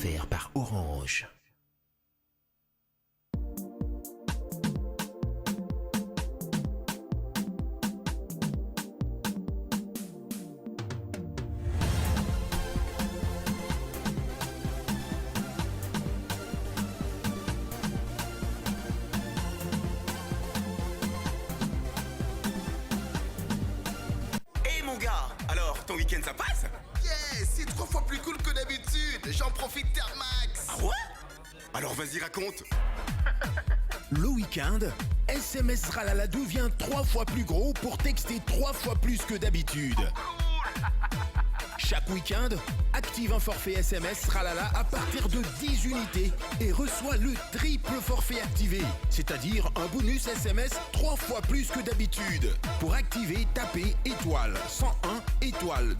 offert par Orange. Ton week-end ça passe? Yeah, c'est 3 fois plus cool que d'habitude. J'en profite Air Max. Ah ouais? Alors vas-y raconte. Le week-end, SMS Ralala devient 3 fois plus gros pour texter 3 fois plus que d'habitude. Chaque week-end, active un forfait SMS Ralala à partir de 10 unités et reçois le triple forfait activé, c'est-à-dire un bonus SMS 3 fois plus que d'habitude. Pour activer, tapez étoile 101, étoile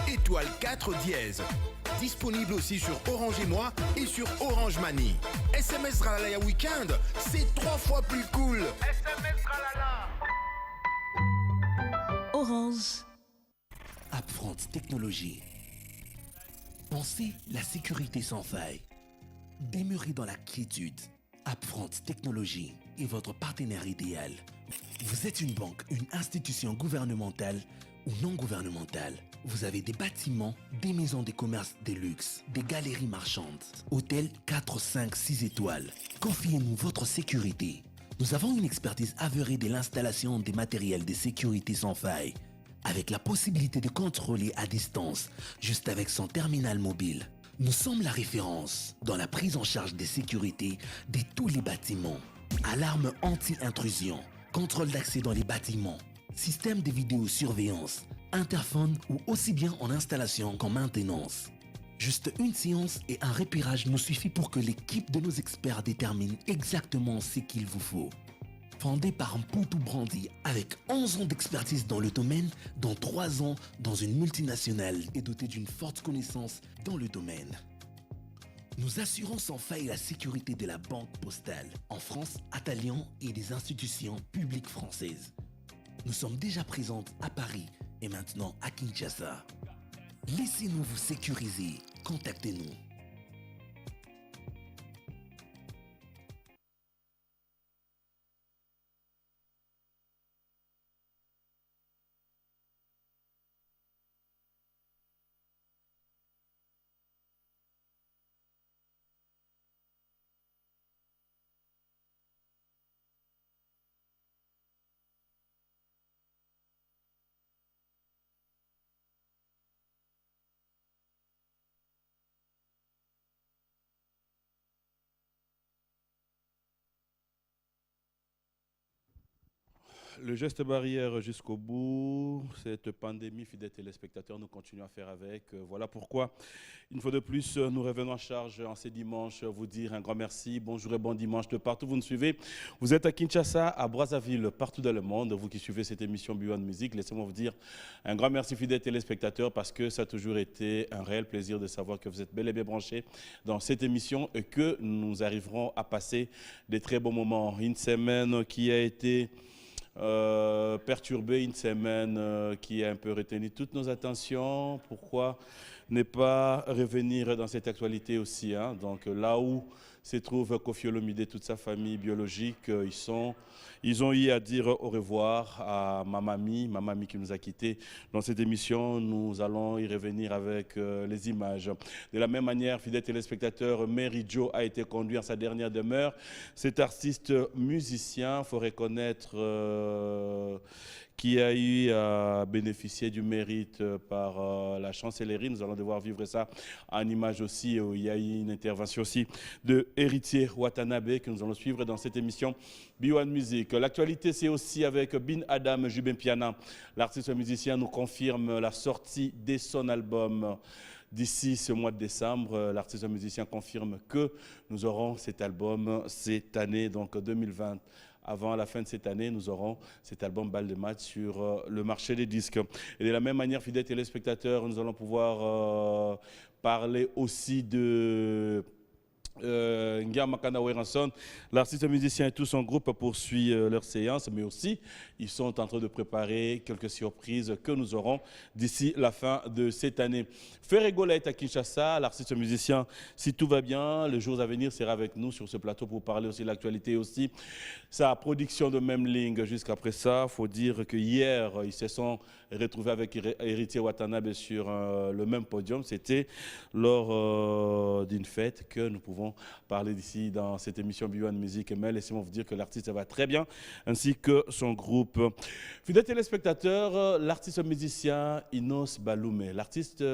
2, étoile 4 dièse. Disponible aussi sur Orange et Moi et sur Orange Money. SMS Ralala Week-end, c'est 3 fois plus cool. SMS Ralala. Orange. Upfront Technologies. Pensez la sécurité sans faille. Demeurez dans la quiétude. Upfront Technologies est votre partenaire idéal. Vous êtes une banque, une institution gouvernementale ou non gouvernementale. Vous avez des bâtiments, des maisons de commerce de luxe, des galeries marchandes, hôtels 4, 5, 6 étoiles. Confiez-nous votre sécurité. Nous avons une expertise avérée de l'installation des matériels de sécurité sans faille, avec la possibilité de contrôler à distance, juste avec son terminal mobile. Nous sommes la référence dans la prise en charge des sécurités de tous les bâtiments. Alarme anti-intrusion, contrôle d'accès dans les bâtiments, système de vidéosurveillance, interphone ou aussi bien en installation qu'en maintenance. Juste une séance et un repérage nous suffit pour que l'équipe de nos experts détermine exactement ce qu'il vous faut. Fondé par un Mpoutou Brandy avec 11 ans d'expertise dans le domaine, dont 3 ans dans une multinationale et doté d'une forte connaissance dans le domaine. Nous assurons sans faille la sécurité de la banque postale en France, à Talion et des institutions publiques françaises. Nous sommes déjà présentes à Paris et maintenant à Kinshasa. Laissez-nous vous sécuriser. Contactez-nous. Le geste barrière jusqu'au bout, cette pandémie, fidèles téléspectateurs, nous continuons à faire avec. Voilà pourquoi, une fois de plus, nous revenons en charge en ces dimanches, vous dire un grand merci, bonjour et bon dimanche de partout où vous nous suivez. Vous êtes à Kinshasa, à Brazzaville, partout dans le monde, vous qui suivez cette émission Beyond Music, laissez-moi vous dire un grand merci fidèles téléspectateurs parce que ça a toujours été un réel plaisir de savoir que vous êtes bel et bien branchés dans cette émission et que nous arriverons à passer des très bons moments. Une semaine qui a été perturbé, une semaine qui a un peu retenu toutes nos attentions. Pourquoi ne pas revenir dans cette actualité aussi, hein? Donc là où se trouve Koffi Olomide et toute sa famille biologique, ils ont eu à dire au revoir à ma mamie qui nous a quittés. Dans cette émission, nous allons y revenir avec les images. De la même manière, fidèles téléspectateurs, Mary Jo a été conduit à sa dernière demeure. Cet artiste musicien, il faut reconnaître qui a eu à bénéficier du mérite par la chancellerie. Nous allons devoir vivre ça en image aussi. Il y a eu une intervention aussi de Héritier Watanabe que nous allons suivre dans cette émission Beyond Music. L'actualité, c'est aussi avec Bin Adam Jubin Piana. L'artiste musicien nous confirme la sortie de son album d'ici ce mois de décembre. L'artiste musicien confirme que nous aurons cet album cette année, donc 2020. Avant la fin de cette année, nous aurons cet album Balle de Match sur le marché des disques. Et de la même manière, fidèles téléspectateurs, nous allons pouvoir parler aussi de Ngia Makana Weranson, l'artiste musicien et tout son groupe poursuit leur séance, mais aussi ils sont en train de préparer quelques surprises que nous aurons d'ici la fin de cette année. Ferregola est à Kinshasa, l'artiste musicien, si tout va bien, les jours à venir sera avec nous sur ce plateau pour parler aussi de l'actualité et aussi sa production de même ligne. Jusqu'après ça, il faut dire que hier, ils se sont retrouvés avec Héritier Watanabe sur le même podium. C'était lors d'une fête que nous pouvons parler d'ici dans cette émission B1 Musique. Mais laissez-moi vous dire que l'artiste va très bien, ainsi que son groupe. Fidèles téléspectateurs, l'artiste musicien Inos Baloumé. L'artiste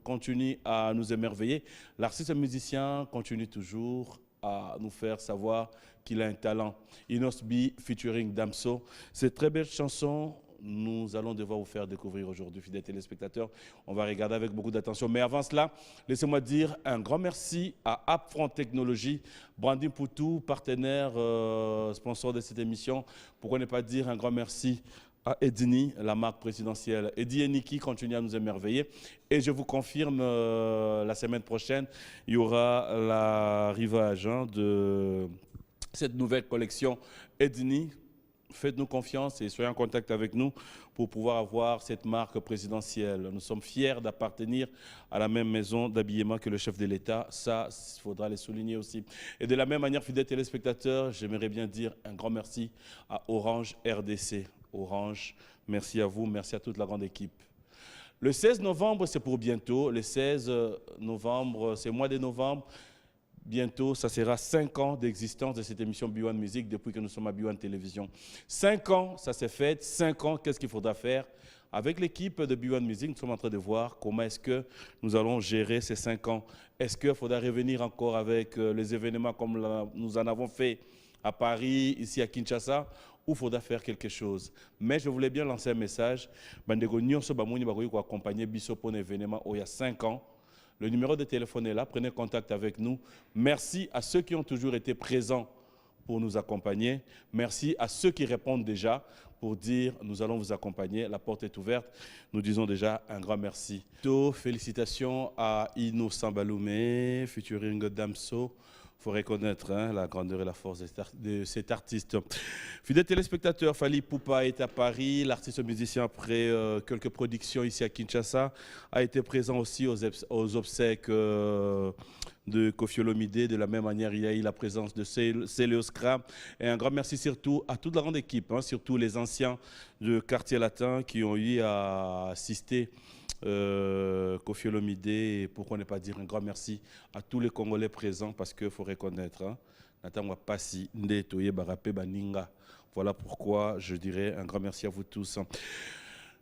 continue à nous émerveiller. L'artiste musicien continue toujours à nous faire savoir qu'il a un talent. Inos B featuring Damso. Cette très belle chanson, nous allons devoir vous faire découvrir aujourd'hui, fidèles téléspectateurs. On va regarder avec beaucoup d'attention. Mais avant cela, laissez-moi dire un grand merci à Upfront Technologies, Brandin Poutou, partenaire, sponsor de cette émission. Pourquoi ne pas dire un grand merci à Edini, la marque présidentielle. Eddie et Niki continuent à nous émerveiller. Et je vous confirme, la semaine prochaine, il y aura l'arrivage de cette nouvelle collection Edini. Faites-nous confiance et soyez en contact avec nous pour pouvoir avoir cette marque présidentielle. Nous sommes fiers d'appartenir à la même maison d'habillement que le chef de l'État. Ça, il faudra le souligner aussi. Et de la même manière, fidèles téléspectateurs, j'aimerais bien dire un grand merci à Orange RDC. Orange, merci à vous, merci à toute la grande équipe. Le 16 novembre, c'est pour bientôt. Le 16 novembre, c'est le mois de novembre. Bientôt, ça sera 5 ans d'existence de cette émission B1 Musique depuis que nous sommes à B1 Télévision. 5 ans, ça s'est fait. 5 ans, qu'est-ce qu'il faudra faire? Avec l'équipe de B1 Musique, nous sommes en train de voir comment est-ce que nous allons gérer ces 5 ans. Est-ce qu'il faudra revenir encore avec les événements comme nous en avons fait à Paris, ici à Kinshasa, ou faudra faire quelque chose? Mais je voulais bien lancer un message. Bandego nyonso bamoni bakoki ko accompagner biso pour un événement il y a 5 ans. Le numéro de téléphone est là, prenez contact avec nous. Merci à ceux qui ont toujours été présents pour nous accompagner. Merci à ceux qui répondent déjà pour dire nous allons vous accompagner. La porte est ouverte. Nous disons déjà un grand merci. Félicitations à Innocent Baloumé, featuring Damso. Il faut reconnaître la grandeur et la force de cet artiste. Fidèles téléspectateurs, Fally Ipupa est à Paris. L'artiste musicien, après quelques productions ici à Kinshasa, a été présent aussi aux obsèques de Koffi Olomide. De la même manière, il y a eu la présence de Céléos Kram. Et un grand merci surtout à toute la grande équipe, surtout les anciens du quartier latin qui ont eu à assister Koffi Olomide, et pourquoi ne pas dire un grand merci à tous les Congolais présents, parce qu'il faut reconnaître, voilà pourquoi je dirais un grand merci à vous tous.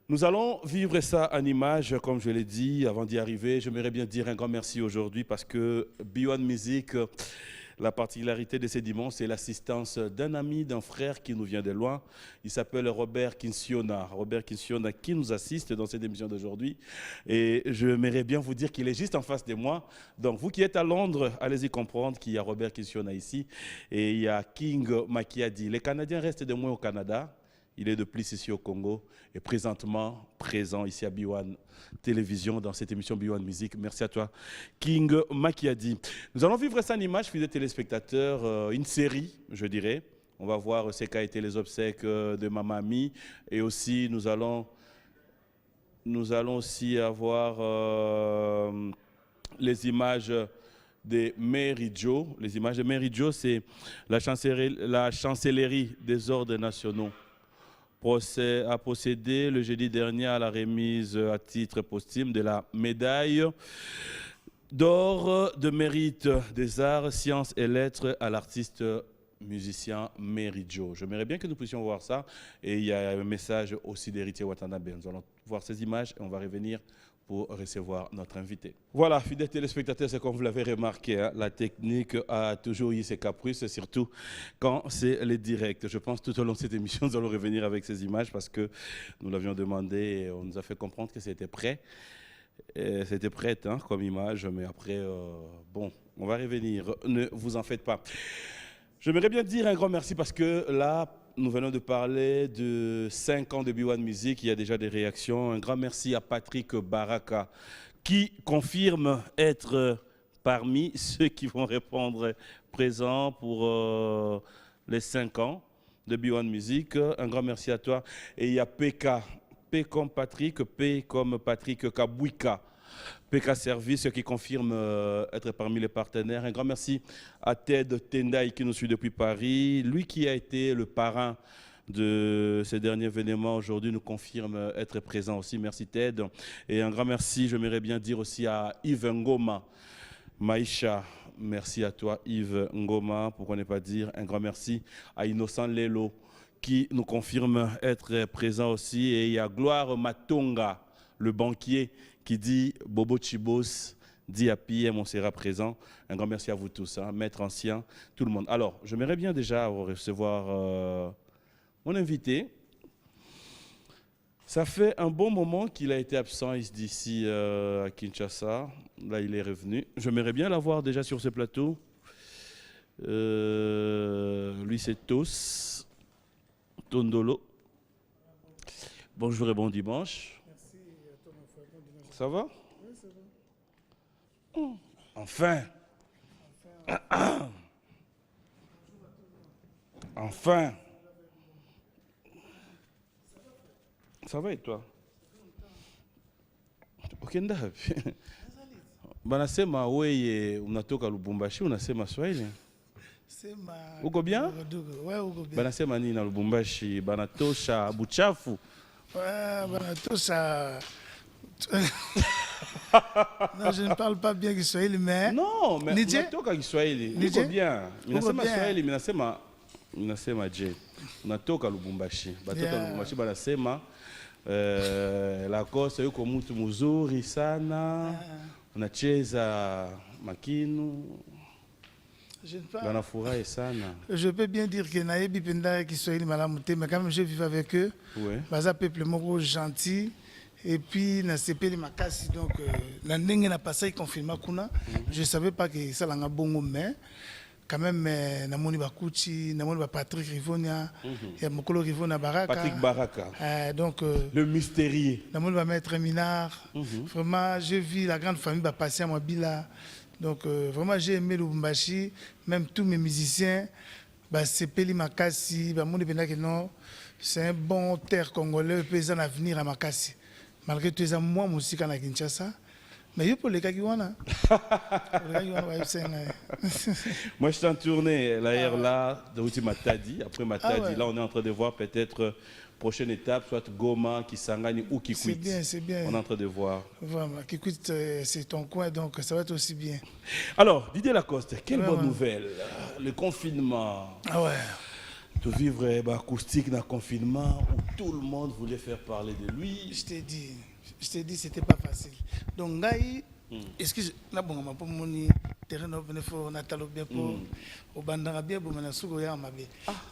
Nous allons vivre ça en images, comme je l'ai dit avant d'y arriver. J'aimerais bien dire un grand merci aujourd'hui parce que B1 Musique, la particularité de ces dimanches, c'est l'assistance d'un ami, d'un frère qui nous vient de loin. Il s'appelle Robert Kinsiona. Robert Kinsiona qui nous assiste dans cette émission d'aujourd'hui. Et j'aimerais bien vous dire qu'il est juste en face de moi. Donc vous qui êtes à Londres, allez-y comprendre qu'il y a Robert Kinsiona ici. Et il y a King Makiadi. Les Canadiens restent de moins au Canada. Il est de plus ici au Congo et présentement présent ici à B1 Télévision dans cette émission B1 Musique. Merci à toi, King Makiadi. Nous allons vivre ça en image, fidèles téléspectateurs, une série, je dirais. On va voir ce qu'a été les obsèques de ma mamie et aussi nous allons aussi avoir les images de Mary Jo. Les images de Mary Jo, c'est la chancellerie des ordres nationaux a procédé le jeudi dernier à la remise à titre posthume de la médaille d'or de mérite des arts, sciences et lettres à l'artiste musicien Mary Jo. J'aimerais bien que nous puissions voir ça. Et il y a un message aussi d'Héritier Watanabe. Nous allons voir ces images et on va revenir pour recevoir notre invité. Voilà, fidèles téléspectateurs, c'est comme vous l'avez remarqué, la technique a toujours eu ses caprices, surtout quand c'est les directs. Je pense tout au long de cette émission, nous allons revenir avec ces images parce que nous l'avions demandé et on nous a fait comprendre que c'était prêt. C'était prêt comme image, mais après, bon, on va revenir, ne vous en faites pas. J'aimerais bien dire un grand merci parce que là, nous venons de parler de 5 ans de B1 Musique. Il y a déjà des réactions. Un grand merci à Patrick Baraka qui confirme être parmi ceux qui vont répondre présents pour les 5 ans de B1 Music. Un grand merci à toi. Et il y a PK, P comme Patrick, P comme Patrick Kabouika. PK Service qui confirme être parmi les partenaires. Un grand merci à Ted Tendai qui nous suit depuis Paris. Lui qui a été le parrain de ces derniers événements aujourd'hui nous confirme être présent aussi. Merci Ted. Et un grand merci, j'aimerais bien dire aussi à Yves Ngoma, Maïcha. Merci à toi Yves Ngoma, pourquoi ne pas dire un grand merci à Innocent Lelo qui nous confirme être présent aussi. Et il y a Gloire Matonga, le banquier, qui dit Bobo Chibos, dit à PM, on sera présent. Un grand merci à vous tous, hein, maître ancien, tout le monde. Alors, j'aimerais bien déjà recevoir mon invité. Ça fait un bon moment qu'il a été absent d'ici à Kinshasa. Là, il est revenu. J'aimerais bien l'avoir déjà sur ce plateau. Lui, c'est Tos Tondolo. Bonjour et bon dimanche. Ça va? Oui, ça va. Enfin. Enfin. Ça va et toi? Ok, ndapi. Banasema wewe unatoka Lubumbashi, unasema Swahili? Sema. Uko bien? Ouais, uko bien. Banasema nini na Lubumbashi? Banatosha buchafu? Ouais, banatosha. Non, je ne parle pas bien Kiswahili, mais... Non, mais Nije? unatoka Kiswahili. Uko bien. Minasema Swahili, minasema je. Unatoka Lubumbashi. Batoka Lubumbashi banasema Lacoste yuko mtu mzuri sana. Unacheza makinu. Banafurahi sana. Je peux bien dire que nayebi penda Kiswahili malamute, mais quand même je vis avec eux. Ouais. Baza peuple moko gentil. Et puis, na sepeli makasi, donc, la ndenge na passé confirma kuna. Je ne savais pas que ça l'a bongo, mais quand même, na moni Bakuchi, na moni Patrick Rivonia, et Mokolo Rivonia Baraka. Patrick Baraka. Donc, le mystérieux. Na moni Maître Minard. Vraiment, j'ai vu la grande famille passer à Mobila. Donc, vraiment, j'ai aimé Lubumbashi, même tous mes musiciens. Sepeli makasi, moni que non, c'est un bon terre congolais, paysan à venir à Makasi. Malgré tout, ça, moi, musique à Kinshasa. Mais il y a pour les gars qui vont là. Moi, je suis en tournée, l'air là, de Matadi. Après Matadi, là, on est en train de voir peut-être prochaine étape, soit Goma, Kisangani ou Kikwit. C'est bien, c'est bien. On est en train de voir. Vraiment, Kikwit, c'est ton coin, donc ça va être aussi bien. Alors, Didier Lacoste, quelle bonne nouvelle. Le confinement. Ah ouais. De vivre acoustique dans le confinement où tout le monde voulait faire parler de lui. Je t'ai dit, c'était pas facile. Donc, Gaï, excuse, na bon, ma pour mon terrain, on a talon bien pour, au bandara bien pour mon sougo ya ma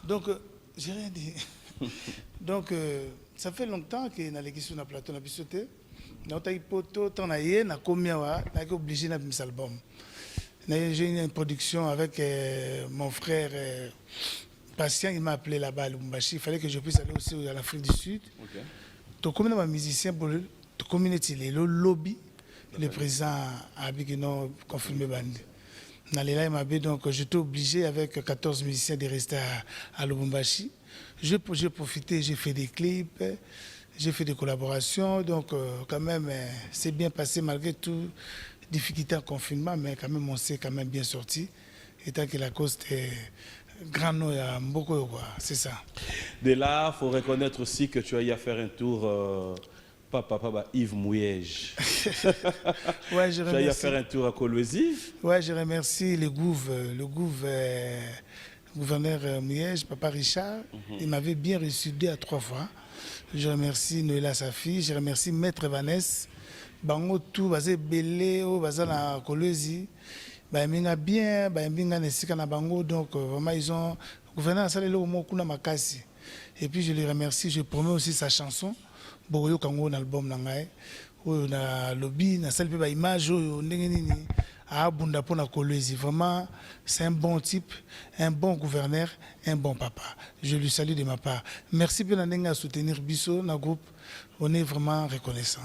Donc, j'ai rien dit. Donc, ça fait longtemps que na l'équipe sur la plateau na bisoté. Na taille poto, t'en as yé, na combien wa, na obligé na mis album. J'ai une production avec mon frère. Patient, il m'a appelé là-bas à Lubumbashi. Il fallait que je puisse aller aussi à l'Afrique du Sud. Donc, comme un musicien pour le communauté, le lobby, le président a dit que non, confirmé Bandi. Donc, j'étais obligé avec 14 musiciens de rester à Lubumbashi. J'ai profité, j'ai fait des clips, j'ai fait des collaborations. Donc, quand même, c'est bien passé malgré tout, difficulté en confinement, mais quand même, on s'est quand même bien sorti. Étant que la cause est grand nom à Mboko, c'est ça. De là, il faut reconnaître aussi que tu as eu à faire un tour, papa Yves Mouyège. Ouais, je remercie. Tu as eu à faire un tour à Kolwezi. Ouais, je remercie le gouverneur Mouyège, papa Richard. Il m'avait bien reçu 2 à 3 fois. Je remercie Noëlla, sa fille. Je remercie Maître Vanessa. Bango tout, basé belé, basé na Kolwezi. Bien, donc vraiment ils ont gouverné à saler au Makasi. Et puis je les remercie, je promets aussi sa chanson Boyo Kango dans l'album nangai où na lobby na salle ba image ndengeni a bunda pona Kolwezi. Vraiment c'est un bon type, un bon gouverneur, un bon papa. Je lui salue de ma part. Merci pour à soutenir Bisso na groupe, on est vraiment reconnaissant.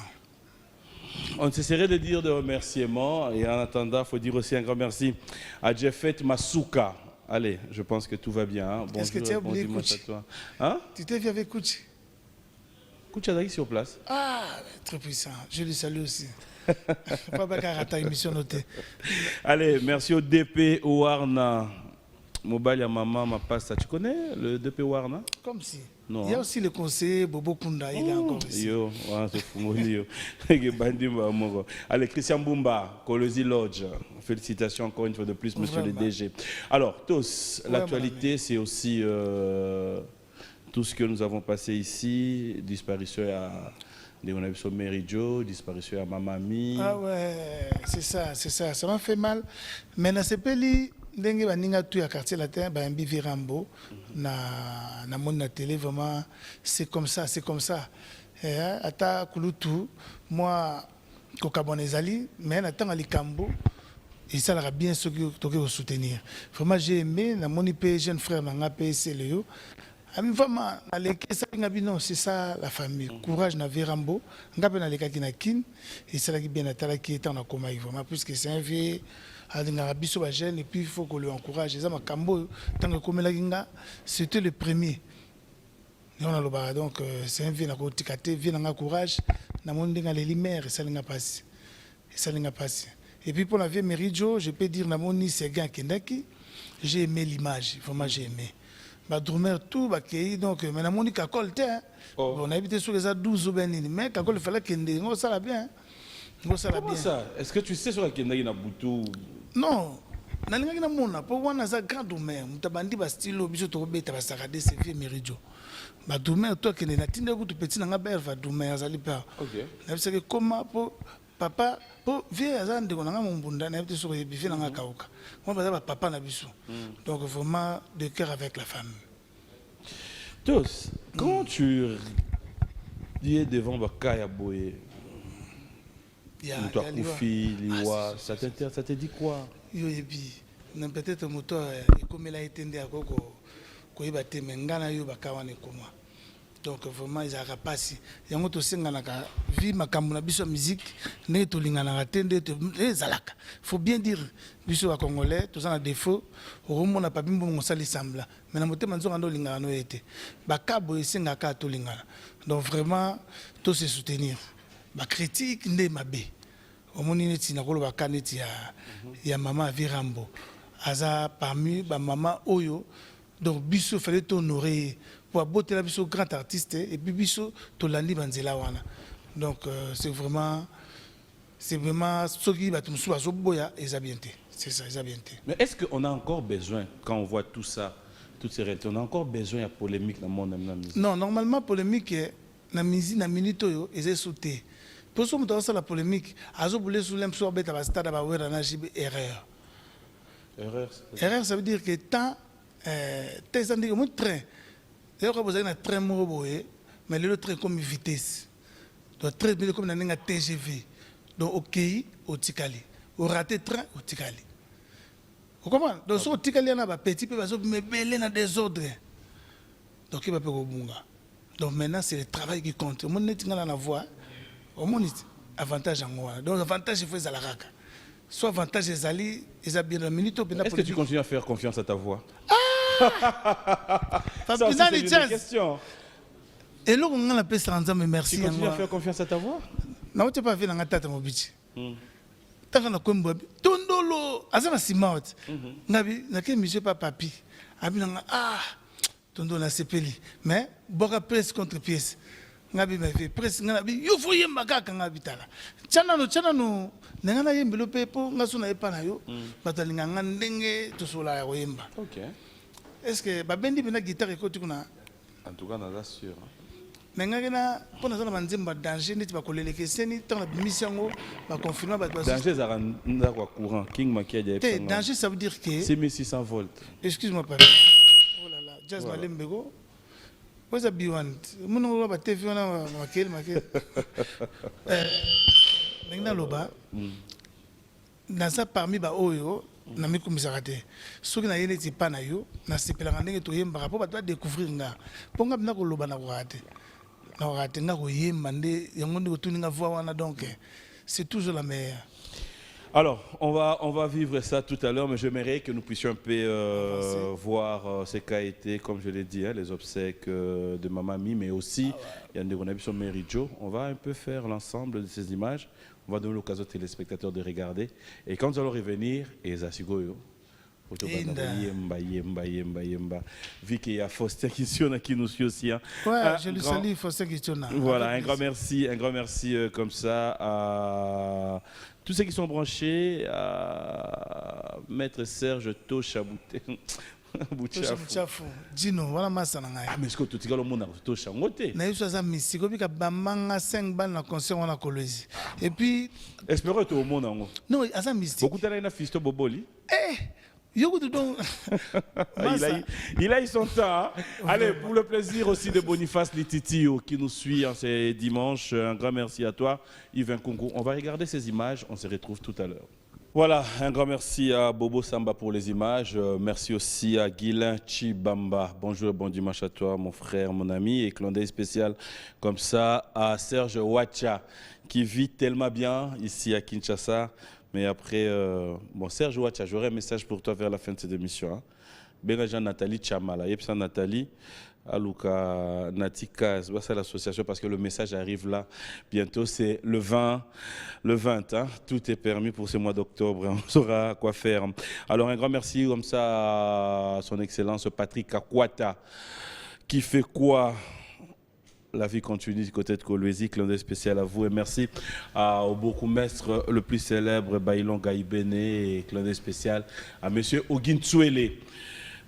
On ne cesserait de dire de remerciements. Et en attendant, il faut dire aussi un grand merci à Jeffet Masuka. Allez, je pense que tout va bien. Hein. Est-ce que tu as oublié Kouchi? Hein? Tu t'es vu avec Kouchi? Kouchi Adaki sur place. Ah, très puissant. Je le salue aussi. Pas ta émission notée. Allez, merci au DP Warna. Mobile ya maman, ma pasta. Tu connais le DP Warna? Comme si. Non. Il y a aussi le conseiller Bobo Kunda, il est encore ici. Yo, c'est fou, yo. Allez, Christian Bumba, Colosi Lodge. Félicitations encore une fois de plus, monsieur le DG. Alors, tous, l'actualité, c'est aussi tout ce que nous avons passé ici. Disparition à Mary Jo, disparition à Mamami. Ah ouais, c'est ça, c'est ça. Ça m'a fait mal. Mais dans ce pays, ndenge baninga tu ya quartier latin ba mbi virambo na monde na télé vraiment c'est comme ça ata kulutu moi kokabonezali mais na tanga likambo et ça l'a bien ce que toke au soutenir vraiment j'ai aimé na moni pe jeune frère na nga PC Léo ami vraiment na leke ça ngabino c'est ça la famille courage na virambo ngape na leka kina kin et ça la bien atala qui est en coma vraiment puisque c'est un vieux et puis il faut qu'on le encourage. C'était le premier. Donc c'est un vieux qui courage. Et puis pour la vieille Méridio, je peux dire que c'est gars qui j'ai aimé l'image. Vraiment j'ai aimé. Dormir tout, donc mais on a on a habité sur les 12 mais quand il fallait qu'il ça bien. Comment ça? Est-ce que tu sais sur la Kendaki na Boutou? Non, nalinga na mona po wana za grand domaine mutabandi ba style biso to beta ba sakade se vie Méridio ba domaine to kene na tinde ku to petit na ngaber va domaine azali pa OK na biseke comment po papa po vie azande ko na mbunda na biso ko yebi na ngakauka moi ba papa na biso donc vraiment de cœur avec la famille. Tous, comment tu dis devant Bakaya Boye? Toi, Koufi, Liwa, ça te dit quoi? Peut-être moto comme il a été à Gogo, Koibate, Mengana, Yubakawane, Koma. Donc vraiment, ils ont passé. Il y a un autre singanaka, vie ma kamuna, biso musique, neto lingana, tende, zalaka. Faut bien dire, biso à Congolais, tout ça a défaut, au moment n'a pas bien bon sali sembla. Mais na moté manzo ando lingana no été. Bakabo et singaka to lingana. Donc vraiment, tout se soutenir. Ba critique ndé mabé omoni neti na koloba kaneti ya maman Virambo aza parmi ba maman oyo donc biso fallait honorer pour botter la biso grand artiste et puis biso to landi banzela wana donc c'est vraiment ce qui va tout so boya ezabienté c'est ça ezabienté. Mais est-ce qu'on a encore besoin quand on voit tout ça toutes ces réalités on a encore besoin de polémique dans le monde de la musique? Non, normalement polémique na musique na minute oyo ezé sauté. Pour ça, on a la polémique. Azo boulé sous l'impression d'être à stade à erreur. Erreur, ça veut dire que tant tes années comme un train. D'ailleurs, vous avez un train mobile, mais le train comme une vitesse. Donc, très bien comme un TGV. Donc, OK, au Tikali. Au raté train, au Tikali. Vous comprenez? Donc, sur Tikali, on a un petit peu, mais belé dans des ordres. Donc, il va pas au bunga. Donc, maintenant, c'est le travail qui compte. Mon net, on a la voix. Au moins, avantage en moi. Donc, avantage, il faut les alaraga. Soit avantage, les alliés, ils ont bien la minute. Est-ce que tu continues à faire confiance à ta voix? Ça, c'est une question. Et là, on a la paix sans âme, merci. Tu continues à faire confiance à ta voix? Non, tu n'as pas fait dans la tête, mon bichi. Tu as fait Tondolo, Azana Simaut. Nabi, n'a qu'un monsieur pas papi. Ah, Tondolo, n'a sepeli. Mais, boka presse contre pièce. Ngabi me fait presse ngabi yo fo yemba kaka ngabi tala chana no nengana yembelo pepo ngasuna epana yo batalinga ngandenge to sola ya yemba. OK. Est-ce que babendi bena guitare ko tukuna? En tout cas on est sûr. Nengana pona zana banzemba danger neti bakoleleke seni tant la mission ba confirmer ba danger za nda kwa courant king makiaja epanga. Danger ça veut dire que 6600 volts. Excuse-moi pardon. Oh là là, jazz malembego. What's a B1? Mon ba TV on makel. Maintenant loba. Dans ça parmi ba oyo na mikumisaka te. Soki na yene ti pa na yo na sepelanga ndenge to yemba po ba to découvrir nga. Ponga bina ko loba na ko rate. Na ko rate nga ko yemba nde yango ndeko tuninga voix wana donc c'est toujours la meilleure. Alors, on va vivre ça tout à l'heure, mais j'aimerais que nous puissions un peu voir ce qu'a été, comme je l'ai dit, les obsèques de ma mamie, mais aussi, il y a des sur Mary Jo. On va un peu faire l'ensemble de ces images. On va donner l'occasion aux téléspectateurs de regarder. Et quand nous allons revenir, et Zasigoyo, vu qu'il y a Faustin qui nous suit aussi. Hein. Ouais, je lui salue, Faustin qui est là. Voilà, un grand merci comme ça à tous ceux qui sont branchés, à Maître Serge Toshabouté. Bouchafou. Dino, voilà ma sananga. Ah, mais est-ce que tu as le monde à Toshamoté? Na yesu aza misiko bika bamanga 5 balles na concert on a Kolwezi. Et puis espérons que au monde en non, aza mystique. Beaucoup de na fisto Boboli. Donc il a eu son temps. Hein? Allez, pour le plaisir aussi de Boniface Lititio qui nous suit en ces dimanches. Un grand merci à toi, Yves Nkungu. On va regarder ces images. On se retrouve tout à l'heure. Voilà, un grand merci à Bobo Samba pour les images. Merci aussi à Guilain Chibamba. Bonjour et bon dimanche à toi, mon frère, mon ami. Et clin d'œil spécial comme ça à Serge Wacha qui vit tellement bien ici à Kinshasa. Mais après, bon, Serge Wacha, j'aurai un message pour toi vers la fin de cette émission. Hein. Benjamin Nathalie Chamala. Yepsa Nathalie, Aluka Natika, c'est l'association parce que le message arrive là. Bientôt, c'est le 20. Hein. Tout est permis pour ce mois d'octobre. On saura quoi faire. Alors, un grand merci comme ça à son Excellence Patrick Kakwata qui fait quoi? La vie continue du côté de Kolwezi, clin d'œil spécial à vous et merci au bourgmestre le plus célèbre, Bailon Gaïbene, et clin d'œil spécial à monsieur Ogin Tsuele.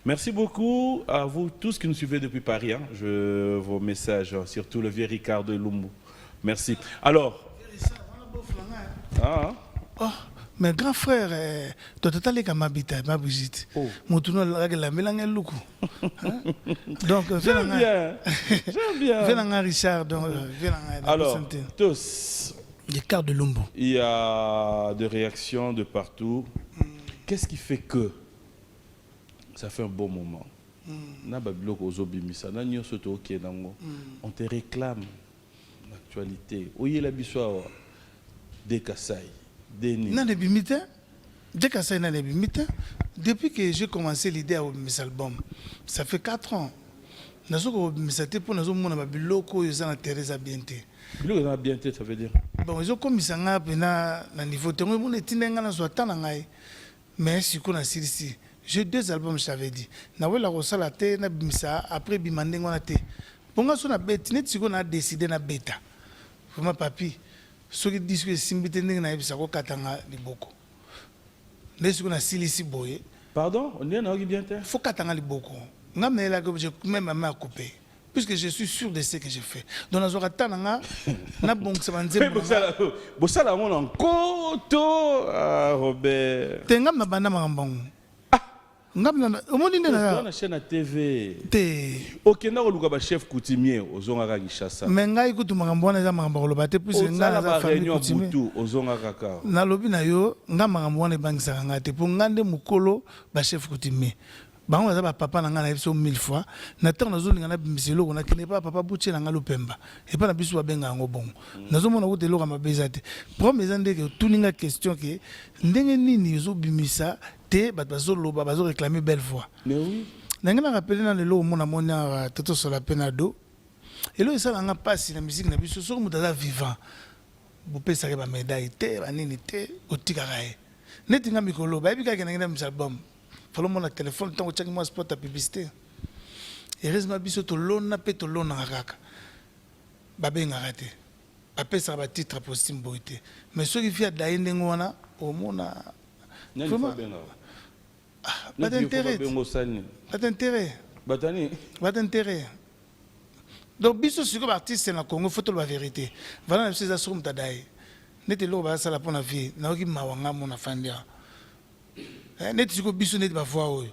Merci beaucoup à vous tous qui nous suivez depuis Paris. Hein. Vos messages, surtout le vieux Ricardo Lumbu. Merci. Alors. mais grand frère, total est m'habiter, ma visite. Moutouno la mélange loukou. Donc, j'aime bien. Venanga Richard, donc, alors, tous. Les cartes de Lumbu. Il y a des réactions de partout. Qu'est-ce qui fait que ça fait un bon moment? On te réclame l'actualité. Oui, la bissoire des Kassai. Depuis que j'ai commencé l'idée à mes albums, ça fait 4 ans. Nous avons pour nous avons biloko ils ont Teresa Bienté. Biloko Bienté, ça veut dire. Bon, ils ont commencé à na niveau de mon étinenga na soit nangai. Mais si qu'on a ici, j'ai 2 albums, je t'avais dit. Na wela rosala te na bimisa après bimandengo na te. Ponga so na bête, net si qu'on a décidé na bêta. Vraiment papi. Ce qui dit que Simbite n'a pas katanga liboko. N'est-ce qu'on a silisi boye? Pardon, on est en bien. Faut katanga liboko. N'a mais là que j'ai même ma main coupée. Puisque je suis sûr de ce que j'ai fait. Donc dans un tananga, n'a bon que ça va dire. Bossala on en koto Robert. Tenga ma banda mambong. On a chaîne à TV. Ok, na oluka ba chef coutumier ozonga ka Kinshasa. Mais ngai kutu makambo na za makambo lobate plus nga za famille coutumier. Ozonga kaka. Na lobi na yo nga makambo na bangisa nga te pour ngande mukolo ba chef coutumier. Bango za ba papa na nga na biso 1000 fois. Na tant na zoli na bimiselo na kine pa papa buche na nga lopemba. Et pas na biso benga ngo bon. Na zo mona kutelo ka mabezate. Premier ndeke tuninga question ke ndenge nini zo bimisa te bazo réclamer belle voix. Mais oui. Nanga rappelé dans le lot mona mona toto sur la penado. Et là ça nga passe la musique na biso so mutaza vivant. Bo pesa ke ba médaille te ba nini te otika kae. Netinga mikolo ba bika ke na ngina album. Falo mona téléphone tant que moi spot à publicité. Et heureusement biso to lona pe to lona kaka. Ba benga raté. Ba pesa ba titre postime boité. Mais ce qui fait dainde ngona au mona pas d'intérêt. Pas d'intérêt. Pas d'intérêt. Donc, biso si comme artiste na Congo, faut la vérité. Voilà, c'est ça sur mtadai. N'était là ba ça la pour la vie. Na oki mawanga mona fandia. N'était si comme biso n'était pas voir oyo.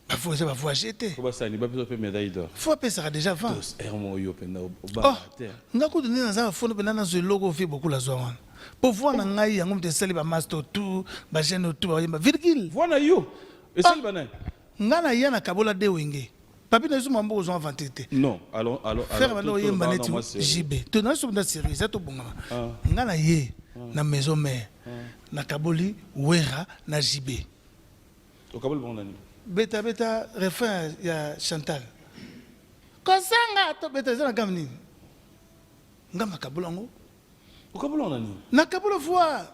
Ba faut ça ba voir jeter. Faut pas ça, ni pas besoin de médaille d'or. Faut appeler ça déjà 20. Hermo yo pena au bas terre. Ngako donner dans ça fond pena na ce logo fait beaucoup la zone. Pour voir na ngai yango mte sali ba master tout, ba jeune tout ba virgule. Voilà yo. Et ça le banane. Ngana yana kabola de wenge. Papi na zuma mbo zo inventer. Non, alors faire balo yemba neti JB. To na so na série ça to bonga. Ngana ye. na maison mère na kaboli wera na jibé Au Kabul, bon année. beta refrain ya Chantal kosanga to beta zana gamni ngama kabulango Au Kabul, on a ni. na kabula fois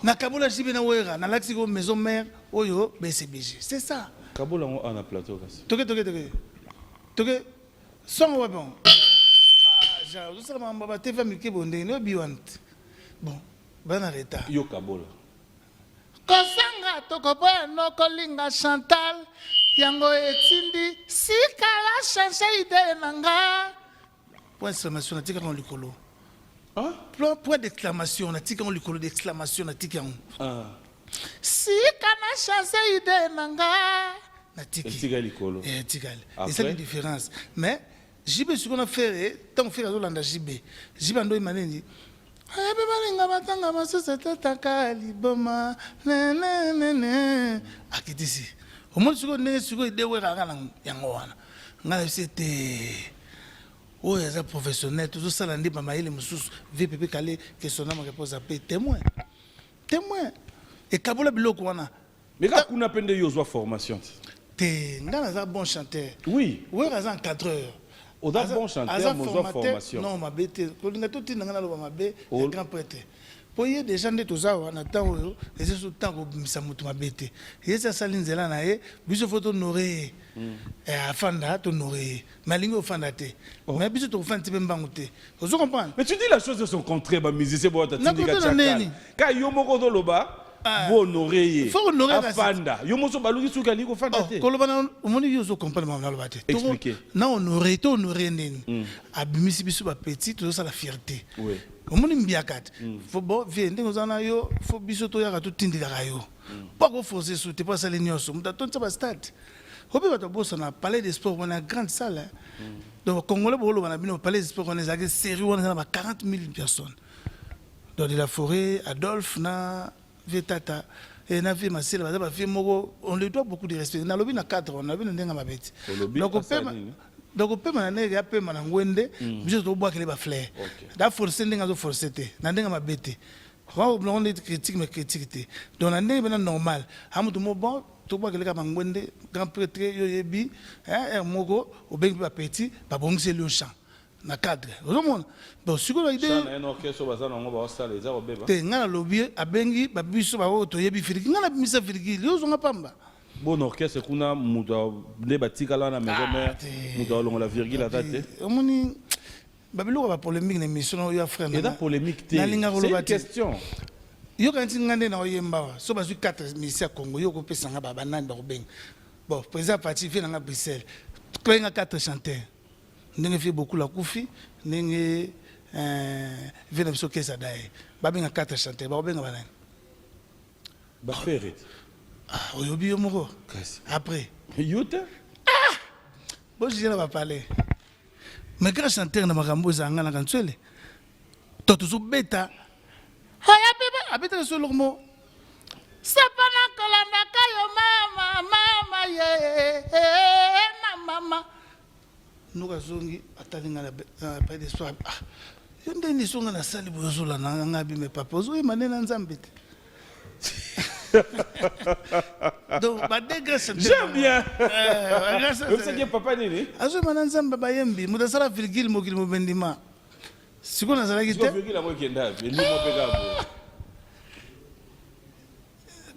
na kabula jibé na wera na laxi go maison mère oyo BCBG c'est ça Kabul, on a plateau. toke son wa bon ja zo sala mamba ba TV mi ke bonde no biwant bon bana reta Yo Kabul. kosanga tokoboya nokolinga Chantal yango etindi sikala change ide nanga point d'exclamation natika on likolo point d'exclamation natika on likolo d'exclamation natika on sikana change ide nanga natiki tika likolo tikali et c'est la différence mais jibe ce qu'on a fait tant fait azolanda jibe ando imaneni abe balinga batanga masose tataka liboma ne akitisi omo suko ne suko idewe kaka yango wana ngala c'était o ya professionnel tout ça landi ba maile mususu VPP kale que son âme repose à paix témoin et kabola biloko wana mais quand on a peine de yozwa formation te ngana za bon chanteur oui ouais raza encadreur au da bon chanteur mo formation non ma bête kolinga to tinga ngana lo ma be grand prêtre poye déjà nde tozawa na temps oyo les autres temps ko misa mutu ma bête yesa salinzela na ye biso photo honoré afanda to honoré malingo fanda te mais biso to fanda te mbangu te vous comprenez mais tu dis la chose de son contraire ba musicien bo ta tindika chakala ka yo moko do loba bo honorer afanda yo moso baluki suka liko fanda te kolobana omoni yo zo comprendre ma nalo bate expliquer na honorer neni abimisi biso ba petit to ça la fierté oui omoni mbiakate faut bon vie ndenge ozana yo faut biso to yaka to tindila yo pas ko forcer sous te pas ça les nyonso muta tonta ba stade obi bato bossa na palais des sports on a grande salle donc congolais bolo bana bino palais des sports on est à série on a 40 000 personnes dans de la forêt Adolphe na Vetata et na vie Marcel ba vie moko on lui doit beaucoup de respect na lobi na cadre on a vu ndenga mabeti donc on peut maner ya peut mana ngwende biso to boa kele ba fleur da forcer ndenga zo forcer te na ndenga mabeti on est critique mais critique te donc na ndenga bena normal amutu mo bon to boa kele ka ngwende grand prêtre yo yebi moko obengi ba petit ba bongise le chant na cadre ozomona bon sikoyo ide na un orchestre bazana ngo ba sala eza obeba te ngana lobi abengi ba biso ba oto yebi firiki ngana bimisa firiki yo zonga pamba bon orchestre kuna muto ne batika la na maison mère muto longo la virgule atate omoni babilo ba polémique na mission yo frère na polémique te c'est une question yo kanti ngande na oyemba so ba su 4 musiciens Congo yo ko pesa nga baba nani ba ko benga bon président parti fait na Bruxelles ko nga 4 chanteurs ndenge fait beaucoup la koufi ndenge vena biso kesa dai babenga 4 chanteurs ba benga banani ba faire oyobi yo moko après yote bon je va parler mais grand chanteur na makambo zanga na kantswele to to beta haya beba abeta so lomo sapana kolanda kayo mama ye mama nuka zongi atalinga na pas d'espoir yo ndeni songa na sali bozola na ngabi me papa zo manena nzambe te donc ba dégresse j'aime bien comme ça que papa nini azo manana nzambe ba yembi muda sala virgule mokili mobendima siko na sala kite virgule mo kenda ndi mo pega bo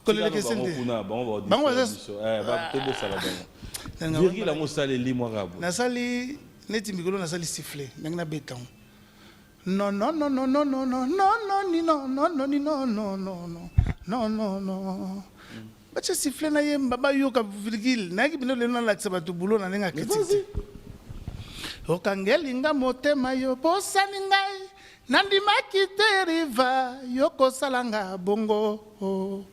kolela kesende bango za ba tebo sala bango virgule mo sala li mo rabo na sali neti mikolo na sali siffler ndanga beton non non non non non non non non non non non bacha siffler na yemba ba yoka virgule na ki bino le na laksa ba tubulo na nenga ketiti okangelinga motema yo posani ngai nandima kiteriva yoko salanga bongo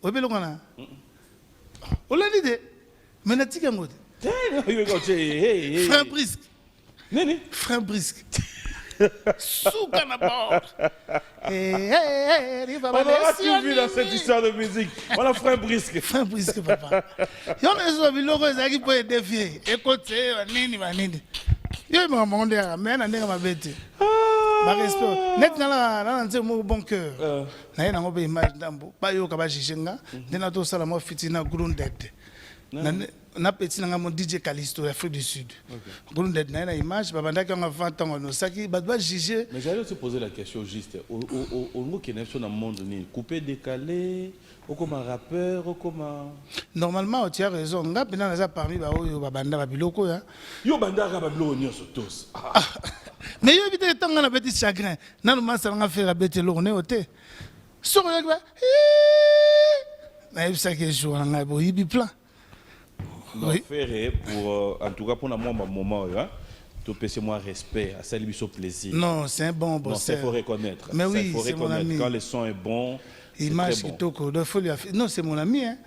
obelo ngana olandi de menatika ngode frère Brisque nini frère Brisque souka na bord on aura tout vu dans cette histoire de musique voilà frère Brisque papa yo nezo biloko ezaki po défier écoute nini yo mamonde ya mena ndenga mabete Ba respect. Net na nze mo bon cœur. Na ye na ngo be image ndambo. Ba yo ka ba jishenga. Ndena to sala mo fitina Grounded. Na petit na mon DJ Callisto Afrique du Sud. Grounded na image ba banda ki on a 20 ans no saki ba doit juger. Mais j'allais te poser la question juste au mot qui est sur le monde ni coupé décalé ou comme un rappeur ou comme un normalement tu as raison nga pena na za parmi ba oyo ba banda ba biloko ya. Yo banda ka ba biloko nyonso tous. Mais yo bité tanga na petit chagrin. Na no masa nga faire bête lo ne ote. So yo ba. Na yebisa ke jour nga bo yibi plan. Oui. Pour, en tout cas, pour moi, moment, hein, tu peux moi respect, à ça lui plaisir. Non, c'est un bon bosseur. Il faut reconnaître. Mais oui, il faut reconnaître. Quand le son est bon, image qui toque, non, c'est mon ami. Hein.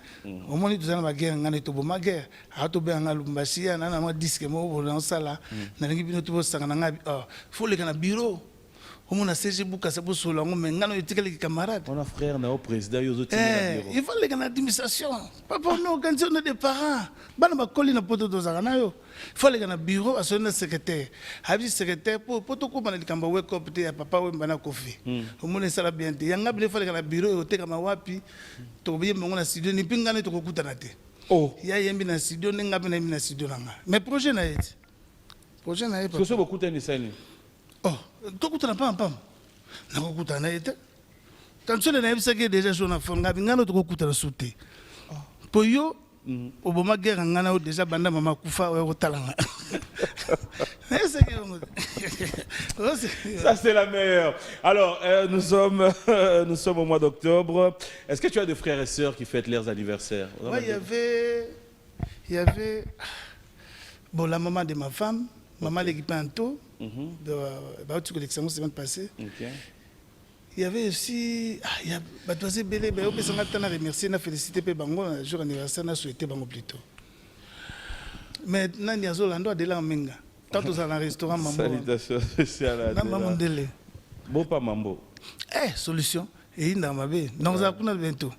Au moins, nous avons ma guerre, on a tout ma guerre. À tout bien, on a l'umbashi, on a un disque, on a un sala, on a un peu de sang, on a faut les bureau. On a CG Bouka, ça peut se lancer, mais on a des camarades. On a frère, on a président, il faut les gars d'administration. Papa, non, quand on a des parents, on a collé notre poteau dans un il faut les gars bureau, à son secrétaire. Habit secrétaire, pour tout couper les cambas, wake up, papa, ou un coffee. Au moins, ça l'a bien dit. Il y a un gars, il faut les gars bureau, au thé, wapi, tu bien, mon studio, ni pingane, tu coupes ta oh, il y a un studio, n'a pas un studio. Mais projet n'a été. Projet n'a été. Parce que beaucoup de gens. Oh, tu as pas un pam. Tu as pas été. Quand tu as déjà sur la fond, tu as pas sauté. Pour yo, au moment guerre, on a déjà banda mama kufa au talanga. Ça c'est la meilleure. Alors, nous sommes au mois d'octobre. Est-ce que tu as des frères et sœurs qui fêtent leurs anniversaires? Oui, il y avait bon, la maman de ma femme, maman l'équipe Anto. Tu collections la semaine passée. Il y avait aussi il y a Batoisé Belé, on peut remercier, on a félicité Bango le jour anniversaire, on a souhaité Bango plus tôt. Mais il y a Zolando de la Menga. Tant que dans un restaurant Mambo. Salutations spéciales à Mambo Ndele. Bon pas Mambo. Solution. Et il n'a pas bien. Donc ça va bientôt.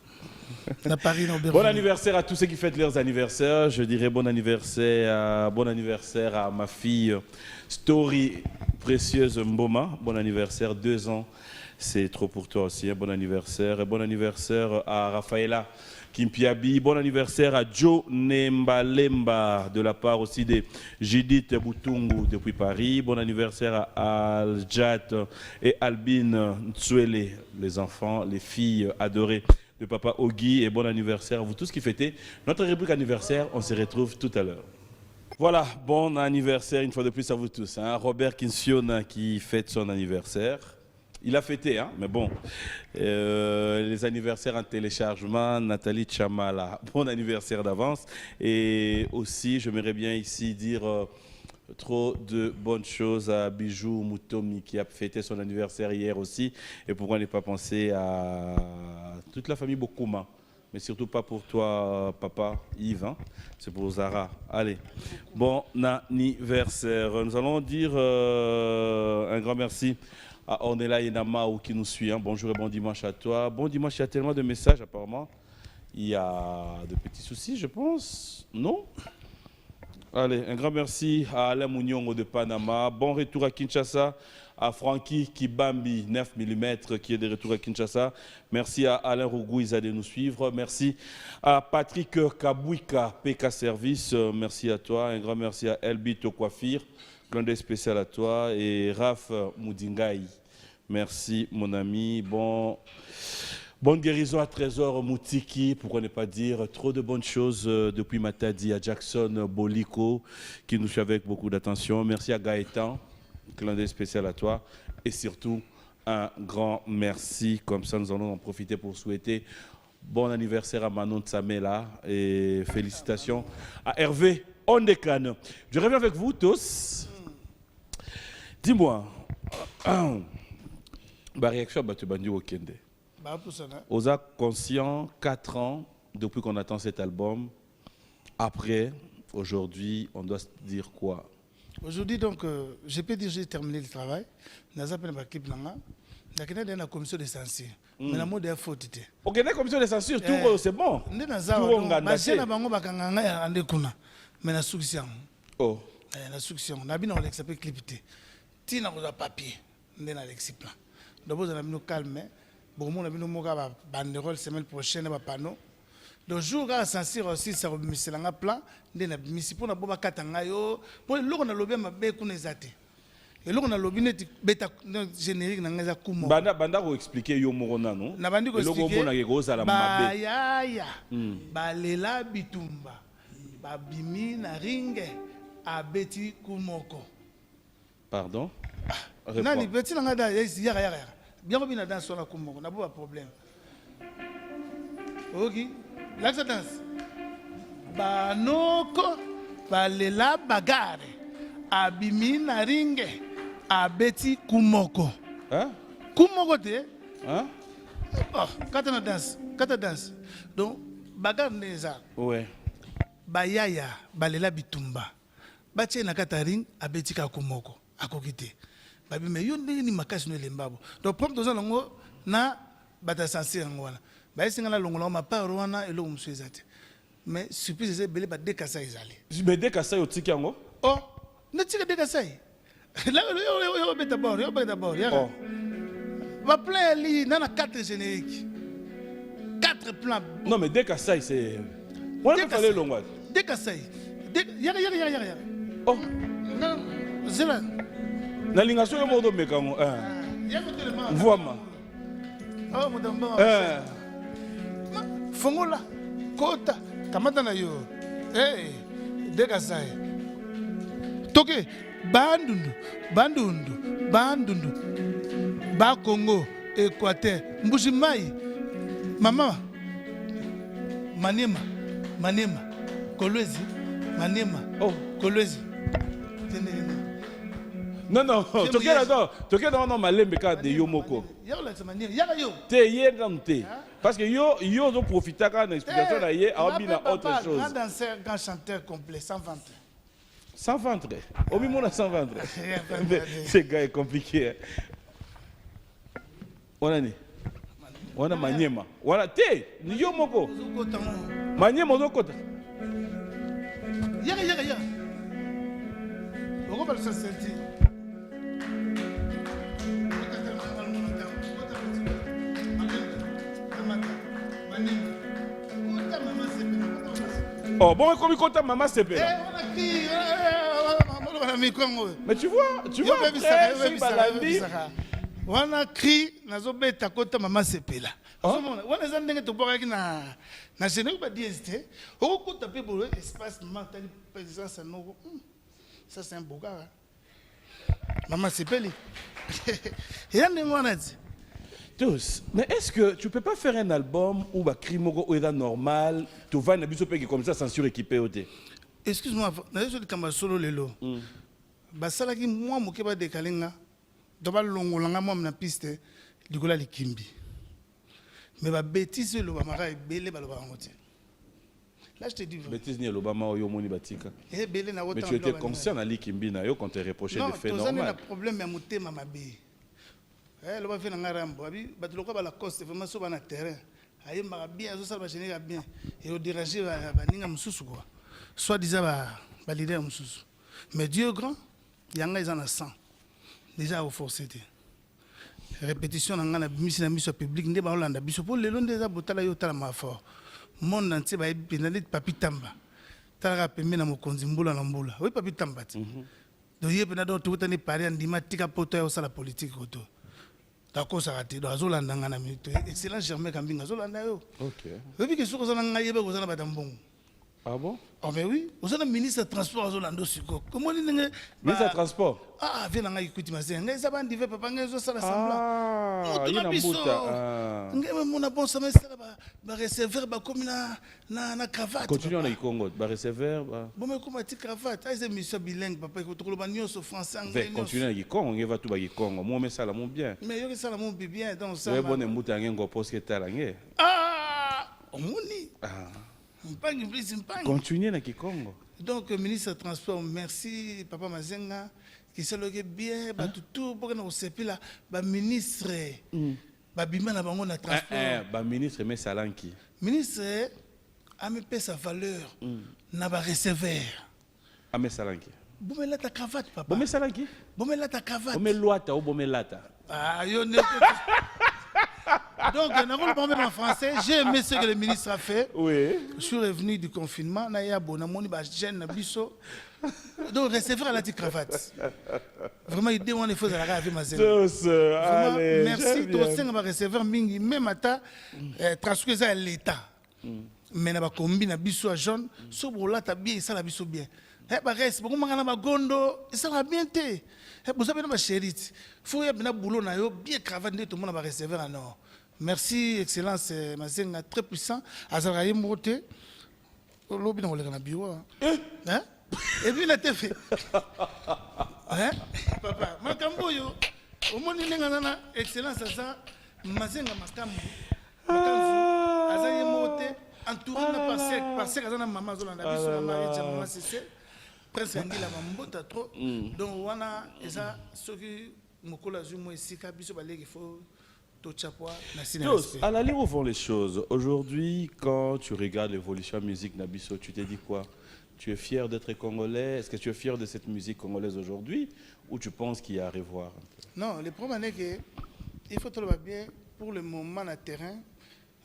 Bon anniversaire à tous ceux qui fêtent leurs anniversaires. Je dirais bon anniversaire à ma fille Story Précieuse Mboma. Bon anniversaire, 2 ans. C'est trop pour toi aussi. Bon anniversaire. Et bon anniversaire à Rafaela Kimpiabi. Bon anniversaire à Joe Nembalemba de la part aussi de Judith Boutungu depuis Paris. Bon anniversaire à Aljat et Albine Ntsuele, les enfants, les filles adorées de Papa Ogi, et bon anniversaire à vous tous qui fêtez notre rubrique anniversaire. On se retrouve tout à l'heure. Voilà, bon anniversaire une fois de plus à vous tous. Hein. Robert Kinsiona qui fête son anniversaire. Il a fêté, hein, mais bon. Les anniversaires en téléchargement, Nathalie Chamala, bon anniversaire d'avance. Et aussi, j'aimerais bien ici dire trop de bonnes choses à Bijou Moutomi qui a fêté son anniversaire hier aussi. Et pourquoi ne pas penser à toute la famille Bokuma, mais surtout pas pour toi, papa Yves, hein? C'est pour Zara. Allez, bon anniversaire. Nous allons dire un grand merci à Ornella Yenamaou qui nous suit. Hein. Bonjour et bon dimanche à toi. Bon dimanche, il y a tellement de messages apparemment. Il y a de petits soucis, je pense. Non? Allez, un grand merci à Alain Mounion de Panama. Bon retour à Kinshasa. À Francky Kibambi, 9 mm, qui est de retour à Kinshasa. Merci à Alain Rougouiza de nous suivre. Merci à Patrick Kabouika, PK Service. Merci à toi. Un grand merci à Elbi Tokwafir. Plein de spécial à toi. Et Raph Moudingaï. Merci, mon ami. Bonne guérison à Trésor Moutiki, pourquoi ne pas dire trop de bonnes choses depuis Matadi, à Jackson Boliko, qui nous suit avec beaucoup d'attention. Merci à Gaëtan, clin d'œil spécial à toi. Et surtout, un grand merci. Comme ça, nous allons en profiter pour souhaiter bon anniversaire à Manon Tsamela et félicitations à Hervé Ondekane. Je reviens avec vous tous. Dis-moi, ma réaction à Batubandi Okende. Vous êtes conscient, 4 ans depuis qu'on attend cet album. Après, aujourd'hui, on doit se dire quoi? Aujourd'hui, donc, je peux dire que j'ai terminé le travail. Nous avons équipe dans la commission de censure. Mais la mode est faute. Ok, la commission de censure, tout c'est bon. Nous avons mais la succion. Oh. La succion. On a bien on s'appelle clipité. Tina vous a papier. ndé na l'explan. Donc vous avez calme, bon mon ami nous moka banderole semaine prochaine ba panneau. Donc jour à Saint-Cyr aussi ça remise là plan ndé na misi pour na boba katanga yo pour le na lobé mabe kuna ezate. Et là on a lobby net beta générique na ngaza kumo. Banda ko expliquer yo moko nano. Na bandi ko expliquer. Eloko mona ke kozala mabe. Bayaya. Balela bitumba. Babimi na ringe abeti kumoko. Pardon? Nani beti na ngada yaka. Bien ko bina danse na kumoko na pas problème. OK. L'axe danse. Banoko balela bagare. Abimi na ringe abeti kumoko. Hein? Kumoko te? Hein? Oh, kata danse. Donc bagarre neza. Ouais. Bayaya balela bitumba. Bache na kata ring abeti ka kumoko. Akokite. Babi me yo ndeni makasi no lembabo. Donc prompt dans longo na bata Saint-Cyr ngwana. Ba isinga na longo ma paro wana elo muswezate. Mais surprise c'est belé ba dekasa ezali. Mais dekasa yo tiki yango? Oh, ne tire dekasa. Là yo beta bord. Oh. Va plein li na 4 génériques. 4 plans. Non mais dekasa c'est on a fait le longo. Dekasa. Yaka. Oh. Non, c'est là. Na lingaso yo modo mekango. Voima. Oh, madame. Fongola. Kota. Kamata na yo. Eh, dekasa. Toke. Bandundu. Ba Congo, Équateur. Mbushimai. Mama. Manema. Kolwezi. Manema. Oh. Kolwezi. Non. Toke non malembe ka de yo moko. Yo. Te yé te. Parce que yo do profiter quand explication na yé a bien autre chose. Grand danseur, grand chanteur complet, sans ventre. Sans ventre. Au moins on a sans ventre. Ce gars est compliqué. On a Maniema. Voilà te ni yo moko. Maniema do kota. Yaka. On va le sentir. Oh bon comme kota maman sepe. Mais tu vois on a crié nazo beta kota mama sepela. On a ndenge to bokaki na général ba DST. O ko taper pour espace mental présence no. Ça c'est un beau gars. Maman sepeli. Et on est tous. Mais est-ce que tu peux pas faire un album où ba crimo ou est normal, tu vas na biso pe comme ça censure équipé oté. Excuse-moi, na zo de kamba solo lelo. Ba sala ki moi moke ba dekalinga. Doba longolanga moi na piste likola likimbi. Mais ba bêtise lo ba mara ebele ba lo ba ngote. Là je te dis. Bêtise ni l'Obama yo moni batika. Ebele na mais tu étais conscient na likimbi na yo quand tu reprochais des faits normaux. Non, tu as un problème à motema mabe. Le va faire un rambo. Le va la coste vraiment sur le terrain. Il m'a bien, ça va générer bien. Et au déranger, soit disant, leader Moussous. Mais Dieu grand, il y en a 100. Déjà au forcé. Répétition, on a mis la mission publique, on a mis pour les longs des abotala yota ma fort. Monde entier va pénaler papi tamba. Tara pemé na mokonzi mbula na mbula. Oui papi tamba. Donc il y a pas d'autre tout année parler en dimatika poto au la politique auto. D'accord, ça a été dans la zone excellent Germain Kambing, à Zolanda. Ok. Vous avez que sur la Naïba, vous avez un bon. Ah bon? Oh, mais oui, vous avez un ministre de transport à Zolanda. Comment vous avez ministre de transport? Ah, viens à écouter ma sœur. Vous avez un divers papa, vous avez un ah, il y a un bout. Mon bon, ça m'a recevoir comme na cravate. Continue en Congo, recevoir. Bon, mais comment tu cravate? C'est une mission bilingue, papa. Il faut trouver un français. Continue en Congo, on va tout à Congo. Moi, mais ça, là, mon bien. Mais il y a ça, là, mon bien. Donc, ça. Il y a bon mouton à un poste qui est à l'année. Ah, on dit. Ah. Continue dans Congo. Donc, ministre des Transports, merci, Papa Mazenga, qui s'est logé bien, tout pour que nous seppions là, ministre, Bima na bango na transport. Ministre, mais Salanki. Ministre, a mis sa valeur, n'a pas receveur. Amé Salanki. Bomela ta cravate, papa. Bomé salaki. Bomela ta cravate. Bomé loata ou bomé lata. Ah, yo ne. Donc, on même en français. J'ai aimé ce que le ministre a fait. Oui. Je suis revenu du confinement. Naya bonamoni ba jeune biso. Donc, recevoir la petite cravate. Vraiment, il dit on est faux à la avec ma zèle. Vraiment, merci. Toi aussi, on va recevoir mingi même à ta transcrire ça à l'État. Mais na ba combi na biso à jaune. Sobre là ta bien, ça la biso bien. Eh ba reste, beaucoup mangana ba gondo, ça va bien té. Eh vous avez ma chérie. Faut y avoir boulot na yo bien cravate tout le monde va recevoir à nord. Merci, Excellence, Mazenga, très puissant. Azaraye Moté, l'objet dans le bureau. Hein? Et puis, il a été fait. Hein? Papa, Makamboyo, au moins, il y a Excellence, Mazenga Makambo. Azaraye Moté, entouré de par sec, maman, Zolanda, son mari, Jamama, c'est presque un la Mambota trop. Donc, on a ce qui me colle à Zumo et Sika, il faut. À l'aller où vont les choses, aujourd'hui, quand tu regardes l'évolution de la musique Nabiso, tu te dis quoi? Tu es fier d'être congolais? Est-ce que tu es fier de cette musique congolaise aujourd'hui? Ou tu penses qu'il y a à revoir un peu? Non, le problème est qu'il faut tout le bien, pour le moment, le terrain,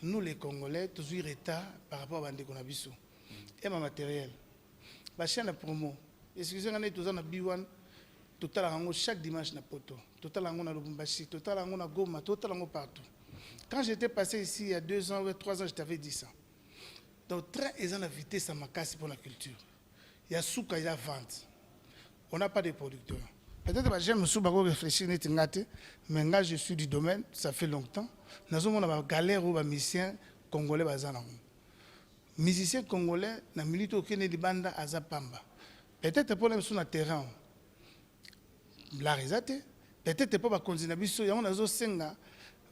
nous les Congolais, toujours retard par rapport à Bandeko Nabiso. Et ma matériel. La chaîne de promo. Excusez-moi, nous avons B1. Total chaque dimanche na poto, total na Lubumbashi, total na Goma, total partout. Quand j'étais passé ici il y a 2 ans ou 3 ans, je t'avais dit ça. Donc très ils ont invité ça m'a cassé pour la culture. Il y a souka, il y a vente. On n'a pas de producteurs. Peut-être que j'aime souba réfléchir mais là je suis du domaine, ça fait longtemps. Nous avons une galère où les musiciens congolais bazana. Musiciens congolais na milite au Kenya di banda azapamba. Peut-être problème sur le terrain. La réalité, peut-être pas continuer biso ya on a senga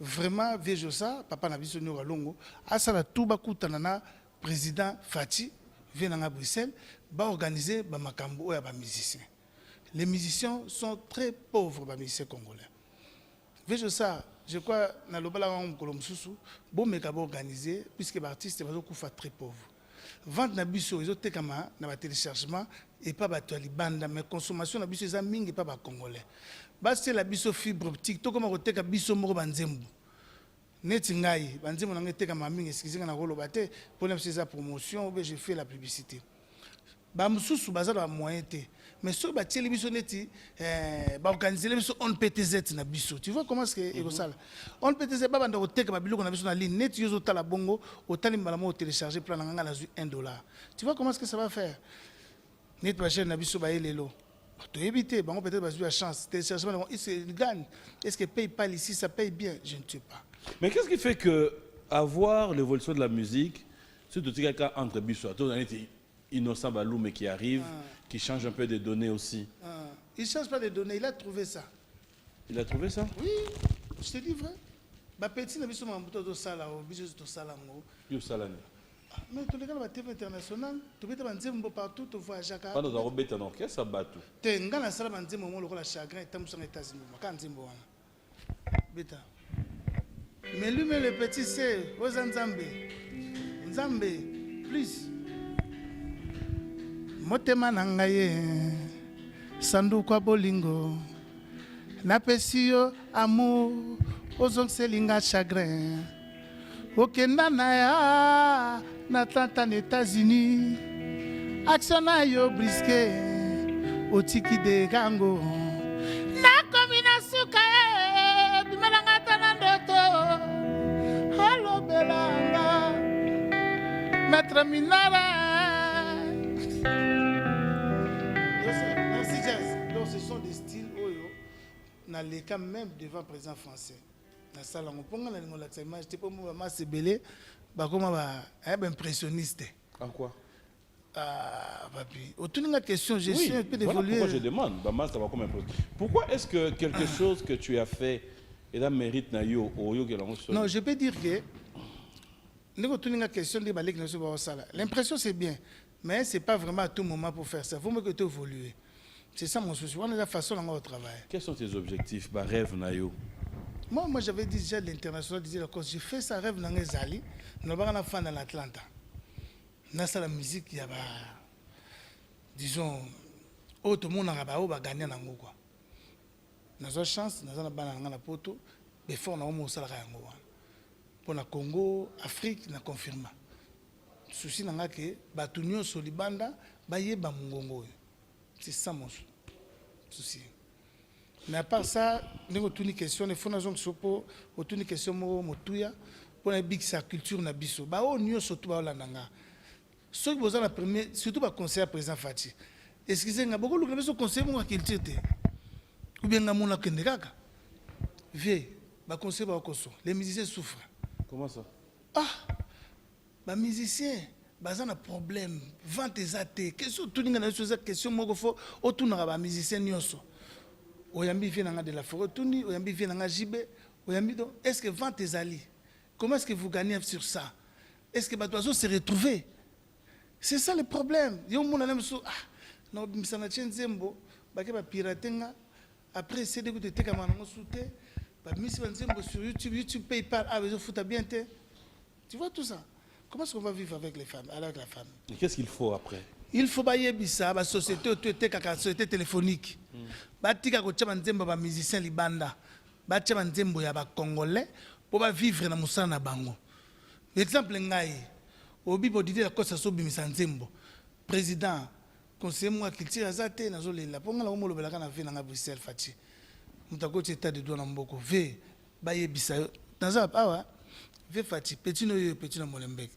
vraiment vejo ça papa na biso ni walongo asala tout ba kutana na président Fati vient à Bruxelles ba organiser ba makambo ya ba musiciens. Les musiciens sont très pauvres ba musiciens congolais. Vejo ça, je crois na lobala wa mkolomsusu bo meka ba organiser puisque ba artistes ba kufa très pauvres. Vente na biso ils ont tekama na ba téléchargement et pas bato ya libanda mais consommation na biso eza mingi pas ba congolais basi la biso fibre optique to koma koteka biso moko banzembo neti ngai banzembo na ngeteka mamingi eskizinga na koloba te pour même ces promotion ou je fais la publicité ba mususu bazala ba moyen te mais so ba tieli biso neti ba organiser biso on PTZ na biso tu vois comment est-ce que ekosala on PTZ ba banda koteka ba biloko na biso na ligne neti yozo tala bongo otali mbala mo télécharger plan na nga na $1 tu vois comment est-ce que ça va faire. Net pas cher nabiso ba elelo. To éviter, bon peut-être parce que la chance, téléchargement, ils gagnent. Est-ce que PayPal ici ça paye bien? Je ne sais pas. Mais qu'est-ce qui fait que avoir l'évolution de la musique, surtout quelqu'un entre biso, toi on était innocent Balou mais qui arrive, qui change un peu des données aussi. Il ne change pas des données, il a trouvé ça. Il a trouvé ça? Oui, je te dis vrai. Bah petit nabiso mambuto do sala, biso do sala ngo. Yo salane. Mais tu regardes la TV internationale, tu peux te banzembo partout, tu vois Jacques. Pas dans un robot en orchestre, ça bat tout. Tu es dans la salle banzembo mo lokola chagrin et tamusa aux États-Unis. Makanzembo wana. Beta. Mais lui mais le petit c'est aux Nzambe. Nzambe, plus. Motema nangaye. Sandu kwa bolingo. Napesi yo amour, ozongselinga chagrin. Okenda na ya n'Atlanta aux États-Unis. Action na yo brisqué otiki de gango. Na komina suka bimelanga tanandoto. Hello belanga. Maître Minara. Merci jazz. Donc ce sont des styles oyo na les cas même devant président français. Na sala ngoponga na lingola tsa image te po mo ba sebele ba koma ba impressionniste. En quoi? Papi, autour de la question, je suis un peu voilà d'évoluer. pourquoi je demande. Ça va comme un peu. Pourquoi est-ce que quelque chose que tu as fait et là mérite na yo oyo que l'on Non, je peux dire que l'impression c'est bien, mais c'est pas vraiment à tout moment pour faire ça. Il faut que tu évolues. C'est ça mon souci. On est la façon dont on travaille. Quels sont tes objectifs, bah rêve na yo? Moi j'avais dit déjà l'international disait la cause. J'ai fait ça rêve dans les alliés. Nous avons un fan dans l'Atlanta. Dans la musique, il y a disons oyo tomonaka baoyo baganye nango quoi nazwa chance naza na bana nanga na poto befort nango mosalaka yango wana mpo na Congo Afrique na confirma souci nanga ke bato nyonso libanda bayeba mongongo oyo c'est ça mon souci. Mais à part ça, nous avons une question, il faut que une question motuya pour la big sa culture na biso. Ba o nyo surtout ba landanga. Ceux qui besoin la premier surtout ba conseiller président Fati. Excusez-moi, beaucoup le besoin conseiller mon culture te. Ou bien nga mona kende kaka. Vie, ba conseiller ba koso. Les musiciens souffrent. Comment ça? Ah, ba musiciens baza na problème, vente ezate. Question tout ninga na chose question moko fo otuna ba musiciens nyonso. Oyambi vient de la forêt tuni, oyambi vient de Jibé, oyambi donc est-ce que vente ezali? Comment est-ce que vous gagnez sur ça? Est-ce que les oiseaux se retrouvent? C'est ça le problème. Yo mon anam so ah na bisana tshenzembo bake ba piratenga après c'est de côté ka manango souté ba misi banzembo sur YouTube PayPal ah besoin fouta bien te. Tu vois tout ça? Comment est-ce qu'on va vivre avec les femmes, avec la femme? Et qu'est-ce qu'il faut après? Il faut bailler bisa ba société autorité kaka société téléphonique. Batika ko tshaba nzembo ba musicien libanda. Ba tshaba nzembo ya ba congolais pour ba vivre na musana na bango. Exemple ngai obi bodide la kosa so bimisa nzembo. Président conseiller moi culture azate na zolela. Ponga la omolo belaka na vina nga Bruxelles Fati. Mutako état de droit na mboko ve bailler bisa. Naza awa ve Fati petit no petit na molembek.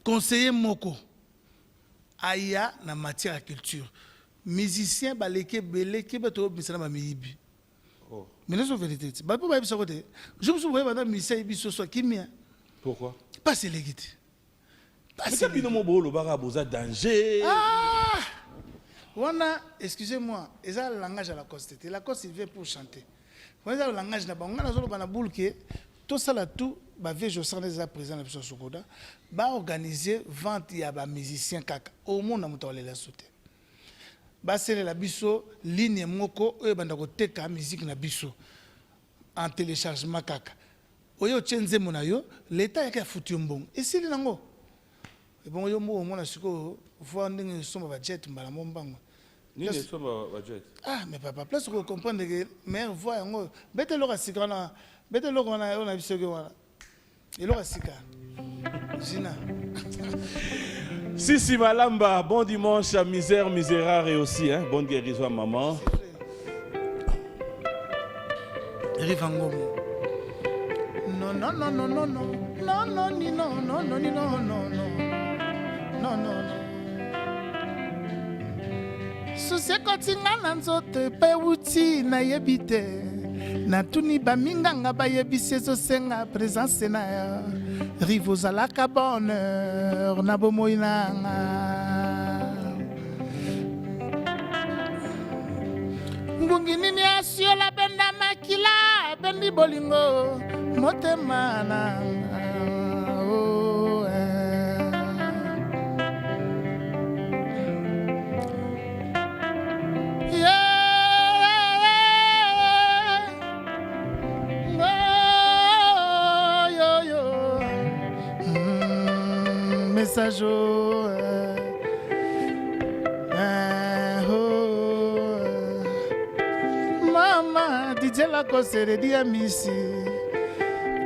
Conseiller moko aya na matière à culture musicien baleke beleke bato misala ba miyibi oh mais la vérité ba po ba bisa côté je me souviens pendant musicien biso so kimia pourquoi pas c'est légit pas c'est bino mo bolo baka boza danger ah wana excusez-moi eza le langage à la constitution la constitution vient pour chanter wana le langage na bango na zolo bana bulke tout ça là tout ba vejo sans les président de biso sokoda ba organiser vente ya ba musicien kaka au monde na mutole la sauter ba sele la biso ligne moko oyo banda ko teka musique na biso en téléchargement kaka oyo tchenze mona yo l'état ya ka futu mbongo esili nango e bon yo mo mona siko voir ndenge somba ba jet mbala mombango ni ne somba ba jet ah mais papa place ko comprendre que meilleur voix yango bete lo ka sikana bete lo kona ona biso ke wana elo ka sika Gina. Sissi Malamba, bon dimanche à Misère, Misérard et aussi, hein, bonne guérison à maman. Rivangomo. Non, non, non, non, non, non, non, non, ni non, non, non, ni non, non, non, non, non, non. Susi kotinga na nzoto pe wuti na yebite. Na tuni ba minganga ba yebise zo senga présence na ya. Rive aux alaka bonheur na bomoinanga ngungi nini asiola benda makila bendi bolingo motema nanga oh, message mama DJ la kosere dia misi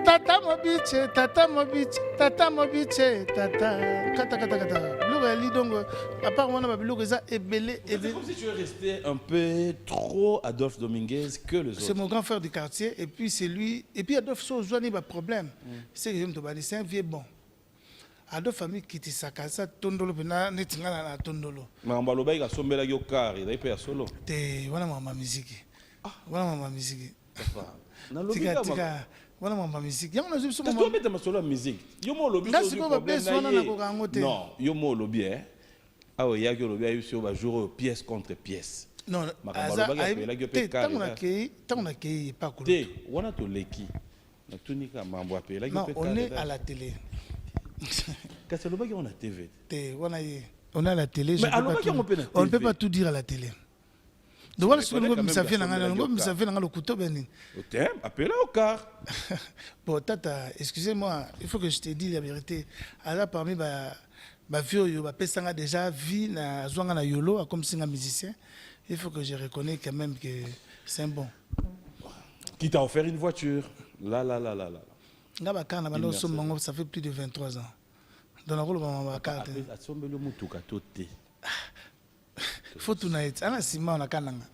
tata mobiche tata mobiche tata mobiche tata kata kata kata biloko ya lidongo à part wana ba biloko eza ebele ebele. C'est comme si tu es resté un peu trop Adolphe Dominguez que les autres. C'est mon grand frère du quartier et puis c'est lui et puis Adolphe Sozouani ba problème c'est que j'aime te bali c'est un vieux bon ado famille kiti sakasa tondolo pena netingana na tondolo mamba loba ika sombela yo kari dai pe solo te wana mama muziki wana mama muziki papa na lobi tika tika wana mama muziki yango nazo biso mama to mettre masolo ya musique yo mo lobi ngasi ko ba bes wana na ko kango te non yo mo lobi awo ya ko lobi ayo ba jour pièce contre pièce non aza te tango na kei pas ko te wana to leki na tunika mambo apela non on est à la télé. Quand on a TV. On a la télé. On ne peut pas tout dire à la télé. Donc voilà ce que nous ça fait dans le couteau benin. Appelez au car. Bon tata, excusez-moi, il faut que je te dise la vérité. Alors parmi vie oyo bapesanga déjà vie na zwanga na yolo comme singa musicien. Il faut que je reconnais quand même que c'est un bon. Qui t'a offert une voiture? Là. Nga bakana balo sombango ça fait plus de 23 ans. Dans la rôle ba carte. Asombelo mutuka tote. Faut tout naït. Ana sima na kananga.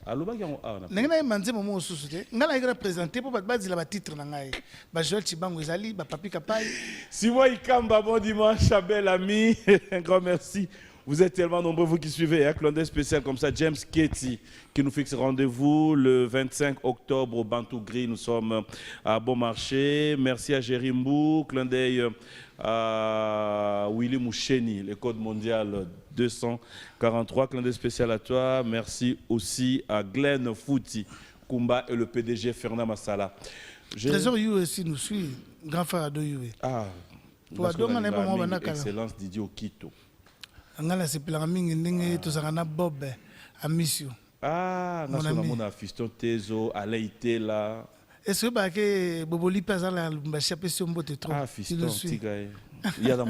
Aloba yango na. Nengena manze momo osusu te. Nga na ira présenter pour ba dila ba titre na ngai. Ba Joel Chibango ezali ba Papi Kapai. Simon Ikamba, bon dimanche, bel ami. Un grand merci. Vous êtes tellement nombreux, vous qui suivez, clin d'œil spécial comme ça. James Ketty, qui nous fixe rendez-vous le 25 octobre au Bantou Gris. Nous sommes à Bon Marché. Merci à Jérimou. Clin d'œil à Willy Moucheni, le code mondial 243. Clin d'œil spécial à toi. Merci aussi à Glenn Fouti, Kumba et le PDG Fernand Massala. Trésor You aussi nous suit. Grand frère Ado You. Ah, pour Ado, on a pas excellence Didier Okito. Ngala c'est plein mingi ndenge tozakana Bob Amisio. Ah, mon fiston Tezo, Alaïté là. Est-ce que Boboli pesa la chapé sur mbote trop? Ah, fiston Tigaï. Il y a dans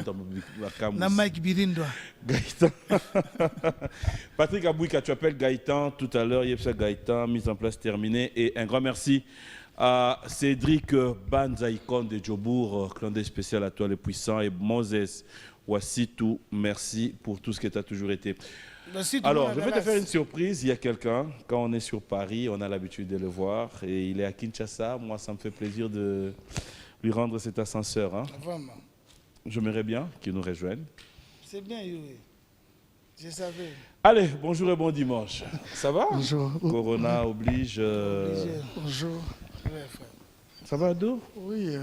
na Mike Birindwa. Gaëtan. Patrick Abouika, tu appelles Gaëtan tout à l'heure, Yepsa Gaëtan, mise en place terminée. Et un grand merci à Cédric Banzaïkon de Djobourg, clin d'œil spécial à toi le puissant, et Moses Wassitou, merci pour tout ce que tu as toujours été. Alors, je vais te faire une surprise. Il y a quelqu'un, quand on est sur Paris, on a l'habitude de le voir, et il est à Kinshasa. Moi, ça me fait plaisir de lui rendre cet ascenseur. Hein. Vraiment. J'aimerais bien qu'il nous rejoigne. C'est bien, oui. Je savais. Allez, bonjour et bon dimanche. Ça va? Bonjour. Corona oblige. Bonjour. Ça va, Ado? Oui,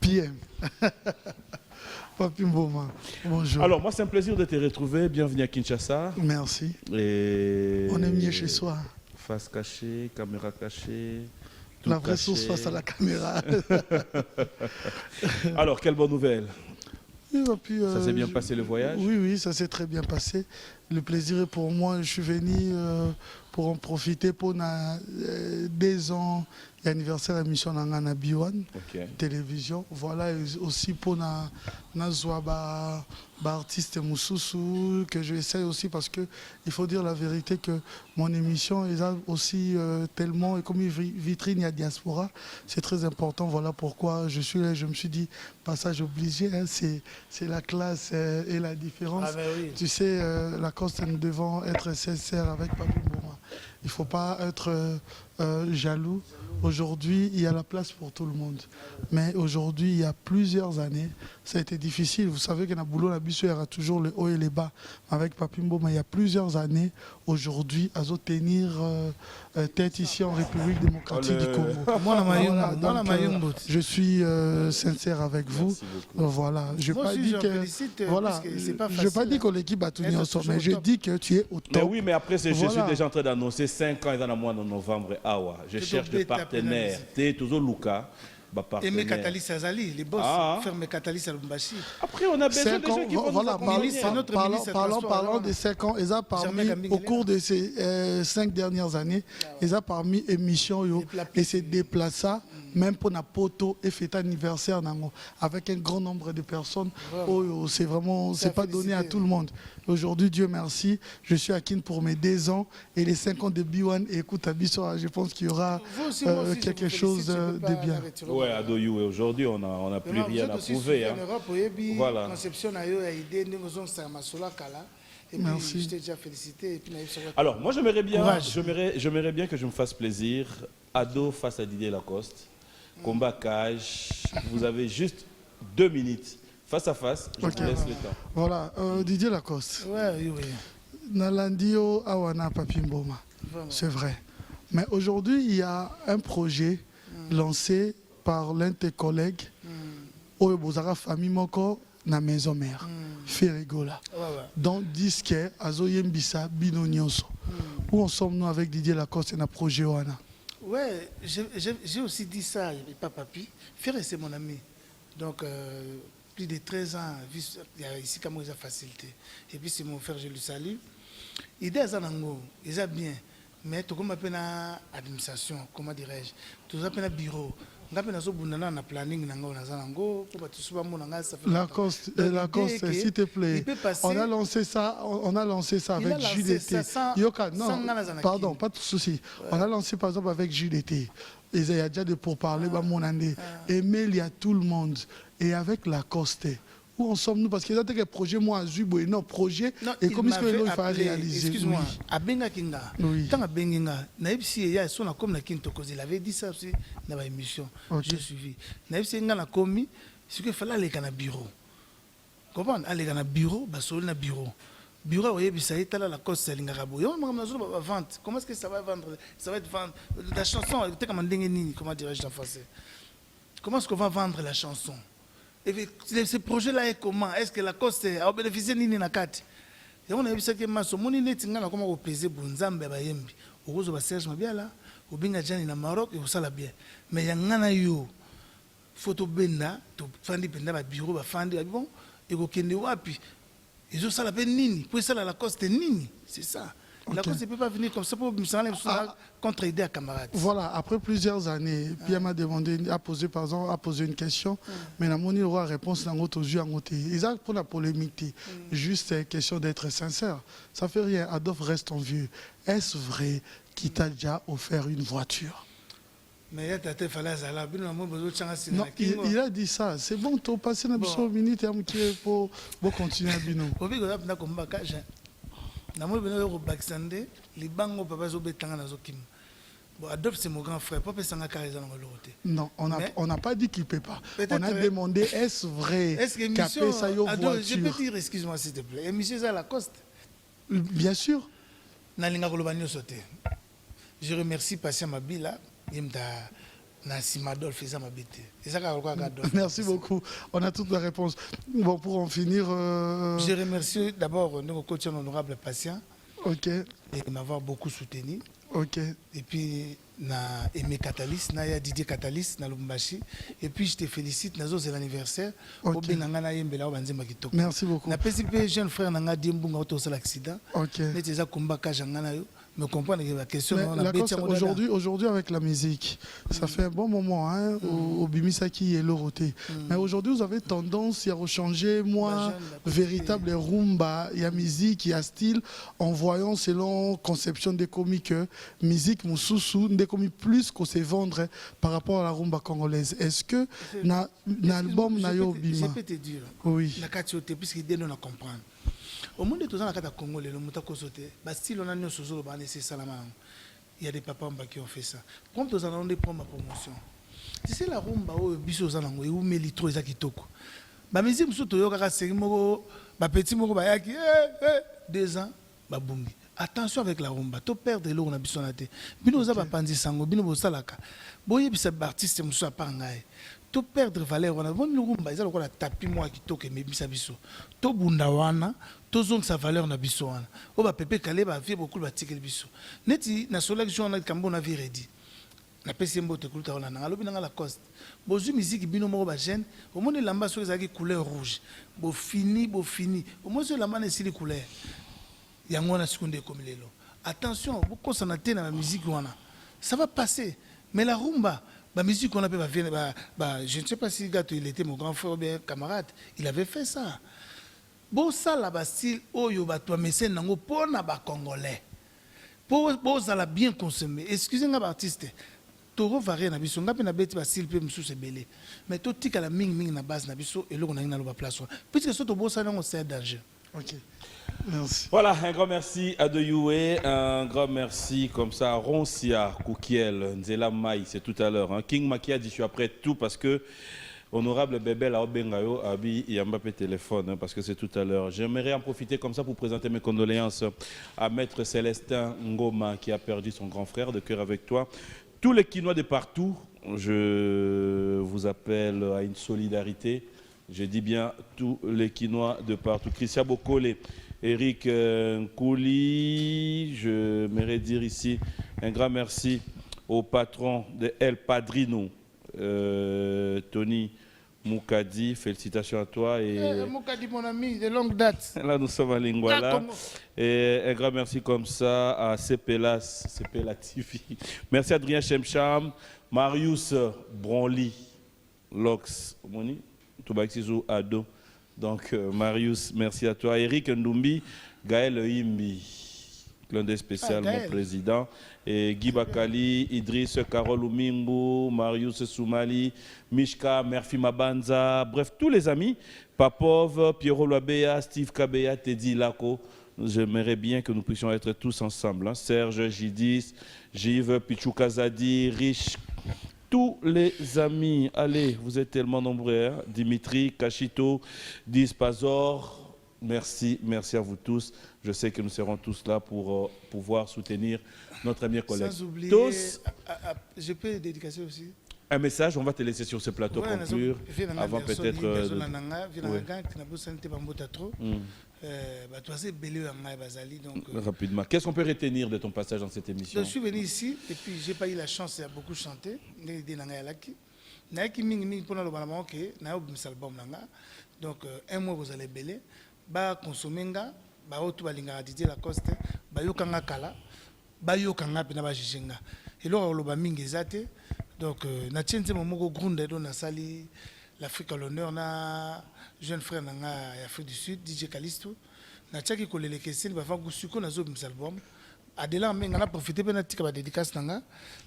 PM. Papi Mboma. Bonjour. Alors, moi, c'est un plaisir de te retrouver. Bienvenue à Kinshasa. Merci. Et... On est mieux chez soi. Face cachée, caméra cachée. La vraie source face à la caméra. Alors, quelle bonne nouvelle? Puis, ça s'est bien passé le voyage? Oui, ça s'est très bien passé. Le plaisir est pour moi. Je suis venu pour en profiter pour 2 ans l'anniversaire de l'émission Nangana B1 télévision. Voilà aussi pour na artiste Moussoussou que je essaie aussi parce que il faut dire la vérité que mon émission est aussi tellement et comme une vitrine à diaspora, c'est très important. Voilà pourquoi je suis là. Je me suis dit passage obligé, hein, c'est la classe et la différence. Ah ben oui. Tu sais, la cause nous devons être sincères avec Papi Mboma. Il ne faut pas être jaloux. Aujourd'hui, il y a la place pour tout le monde. Mais aujourd'hui, il y a plusieurs années, ça a été difficile. Vous savez que dans Boulot, la Bissou, il y aura toujours les hauts et les bas. Avec Papi Mboma, il y a plusieurs années, aujourd'hui, à tenir tête ici en République démocratique du Congo. Je suis sincère avec vous. Voilà. Je n'ai pas dit que voilà, je n'ai pas dit que l'équipe a tenu ensemble, mais je dis que tu es au top. Mais oui, mais après, je suis déjà en train d'annoncer 5 ans et dans le mois de novembre. Je cherche des partenaires. Tu es toujours Luca. Et mes catalystes Azali, les boss, faire mes catalystes à Lubumbashi. Après, on a besoin de gens qui vont nous accompagner. Parlons des 5 ans. Ils ont parmi, au cours de ces 5 dernières années, ils ont parmi émissions et se déplacent même pour la poto et fête anniversaire avec un grand nombre de personnes. Oh, c'est vraiment, c'est pas donné à tout le monde. Aujourd'hui, Dieu merci, je suis à Kin pour mes 2 ans et les 5 ans de B1. Et écoute, Abissoa, je pense qu'il y aura quelque chose de bien. Ouais, Adoyou, aujourd'hui, on n'a plus rien à prouver. Hein. Voilà. Merci. Je t'ai déjà félicité. Alors, moi, j'aimerais bien que je me fasse plaisir. Ado face à Didier Lacoste. Combat cage. Vous avez juste 2 minutes. Face à face, je vous laisse le temps. Voilà, Didier Lacoste. Oui. Nalandio Awana Papi Mboma. C'est vrai. Mais aujourd'hui, il y a un projet lancé par l'un de tes collègues, Oyobozara Famille Moko, na maison mère, Ferrigola. Dans Disque, Azoyembisa, Bino Nyonso. Où en sommes-nous avec Didier Lacoste et na projet Oana? Ouais, j'ai aussi dit ça, il n'y avait pas Papi. Ferré, c'est mon ami. Donc, plus de 13 ans, il y a ici comment il a facilité. Et puis, c'est mon frère, je le salue. Idée à Zanango, ils ont bien. mais tu comme appelle administration, comment dirais-je, tu appelles un bureau. On appelle un planning, Lacoste, s'il te plaît. On a lancé ça avec JDT. Yoka, non, pardon, pas de souci. On a lancé par exemple avec JDT. Il y a déjà des pourparlers, Emile, il y a tout le monde. Et avec Lacoste. Où en sommes-nous? Parce qu'il y a des projets, moi, Zubo, et non, projet, et comment est-ce que l'on va réaliser? Excuse-moi, à Benga Kinga, tant à Benga, Naïpsi, il y a son comme la Kinto, il avait dit ça aussi dans l'émission. J'ai suivi. Naïpsi, il y a commis, ce qu'il fallait aller dans le bureau. Comment aller dans le bureau, basol dans le bureau. Bureau, vous voyez, ça y est, là, la cause, c'est l'ingarabo. Vente. Comment est-ce que ça va vendre? Ça va être vendre. La chanson, comment dirais-je en français? Comment est-ce qu'on va vendre la chanson? Et ce projet-là est comment? Est-ce que la cause a bénéficié de Nini Nakati? Et on a vu ça que Masso, mon inné, tu as comment opérer Bunzambe Bayembi. Au rose va Serge Mabiala, au Bingadjan na Maroc et au Salabien. Mais il y a un yo photo benda, tu fandi benda ba bureau ba fandi bon et au Kende wapi. Ils ont ça la peine Nini. Pour ça la cause de Nini, c'est ça. La cause ne peut pas venir comme ça pour me contre-aider à camarades. Voilà, après plusieurs années, Pierre m'a demandé, a posé une question, mais la monnaie aura réponse dans l'autre yeux en côté. Exact pour la polémique, juste question d'être sincère. Ça fait rien, Adolphe reste en vieux. Est-ce vrai qu'il t'a déjà offert une voiture? Mais non, il a dit ça. C'est bon, tu as passé une minute pour continuer à bino. Adolphe, c'est mon grand frère. Non, on n'a pas dit qu'il ne peut pas. On a demandé, est-ce vrai qu'il a fait sa voiture? Je peux dire, excuse-moi s'il te plaît, émission à Lacoste. Bien sûr. Je remercie Patient Mabila. Merci beaucoup. On a toutes les réponses. Bon, pour en finir... Je remercie d'abord notre coach honorable Patient. Ok. Et m'avoir beaucoup soutenu. Ok. Et puis, na Aimé Catalyst, na Didier Catalyst, na Lumbashi. Et puis, je te félicite, c'est l'anniversaire. Okay. Merci beaucoup. Na PCP, jeune frère, na Diembunga, auto l'accident. Ok. Me comprendre la question. Aujourd'hui, avec la musique, ça fait un bon moment hein, au Bimisaki et Loroté. Mais aujourd'hui, vous avez tendance à rechanger, moi, véritable rumba. Il y a musique, il y a style, en voyant selon conception des comiques, musique, moussoussou, des comiques plus qu'on sait vendre par rapport à la rumba congolaise. Est-ce que l'album Nayo Bima? Je peux te dire, oui. La cachotté, puisqu'il donne à comprendre. Au monde de tous les cas congolais, le mouta kosoté, style on a nos sous c'est salama. Il y a des papas qui ont fait ça. Comme tous en des prendre ma promotion. C'est la rumba où biso zanango et où melitro ezaki toko. Ba musique muso to yoka ka moko ba petit moko ba yaki 2 ans ba bungi. Attention avec la rumba, to perdre l'eau na biso na te. Bino za ba panzi sango, bino bo salaka. Boye bisa artiste muso apangaye. To perdre valeur wana bon rumba ezalo ko la tapis moi ki toke me bisa biso. To bunda wana tozong sa valeur na biso wana o ba pepe kale ba vie beaucoup ba tikel biso neti na selection na kambo na vie ready na pesi mbote kulta wana na lobi na la coste bozu musique bino moko ba jeune au monde lamba so ezaki couleur rouge bo fini au moins so lamba na sili couleur yango na seconde comme lelo attention vous concentrez na musique wana ça va passer mais la rumba la musique qu'on appelle je ne sais pas si Gato il était mon grand frère ou bien camarade il avait fait ça. Bon ça la style oyo bato messene nango pona ba congolais. Bon ça la bien consommé. Excusez-moi artiste. Toro varié na biso ngapi na beti ba style pe msusu belé. Mais to tika la ming na base na biso et loko na ngina lo ba place. Puisque so to bo ça nango c'est danger. OK. Merci. Voilà, un grand merci à De Youé, un grand merci comme ça à Roncia, Koukiel, Nzela Mai, c'est tout à l'heure. Hein. King Maki a dit je suis après tout parce que honorable Bébé la Obengayo Abi Yambape téléphone hein, parce que c'est tout à l'heure. J'aimerais en profiter comme ça pour présenter mes condoléances à Maître Célestin Ngoma qui a perdu son grand frère, de cœur avec toi. Tous les Kinois de partout, je vous appelle à une solidarité. Je dis bien tous les Kinois de partout. Christian Bokole, Eric Nkouli, je m'aimerais dire ici un grand merci au patron de El Padrino, Tony Moukadi, félicitations à toi. Et Moukadi, mon ami, de longue date. là, nous sommes à Lingwala. Et un grand merci comme ça à CPLAS, CPLA TV. Merci à Adrien Chemcham, Marius Bronly, Lox, Moni, Toubaxizou Ado. Donc, Marius, merci à toi. Eric Ndoumbi, Gaël Imbi. L'un des spéciaux, mon président, et Guy Bakali, Idriss, Carole Oumimbo, Marius Soumali, Mishka, Merfi Mabanza, bref, tous les amis, Papov, Pierrot Loabea, Steve Kabeya, Teddy Lako. J'aimerais bien que nous puissions être tous ensemble. Hein. Serge, Jidis, Gilles, Pichou Kazadi, Rich, tous les amis. Allez, vous êtes tellement nombreux. Hein. Dimitri, Kachito, Dispazor. Merci, merci à vous tous. Je sais que nous serons tous là pour pouvoir soutenir notre ami collègue. Sans oublier, tous, je peux dédicacer aussi. Un message, on va te laisser sur ce plateau conclure. Avant peut-être... Rapidement. Qu'est-ce qu'on peut retenir de ton passage dans cette émission? Je suis venu ici et puis j'ai pas eu la chance de beaucoup chanter. Donc un mois vous allez belé. Ba consommer nga ba otu balinga Didier Lacoste ba yokanga kala ba yokanga pena ba jijinga eloko loba mingi ezate donc na tienze momoko grunde do na sali l'Afrique à l'honneur na jeune frère nanga Afrique du Sud DJ Calisto na tchaki ko lele kesini ba fa kusuko na zo album adela menga na profiter pe na tika ba dédicace nanga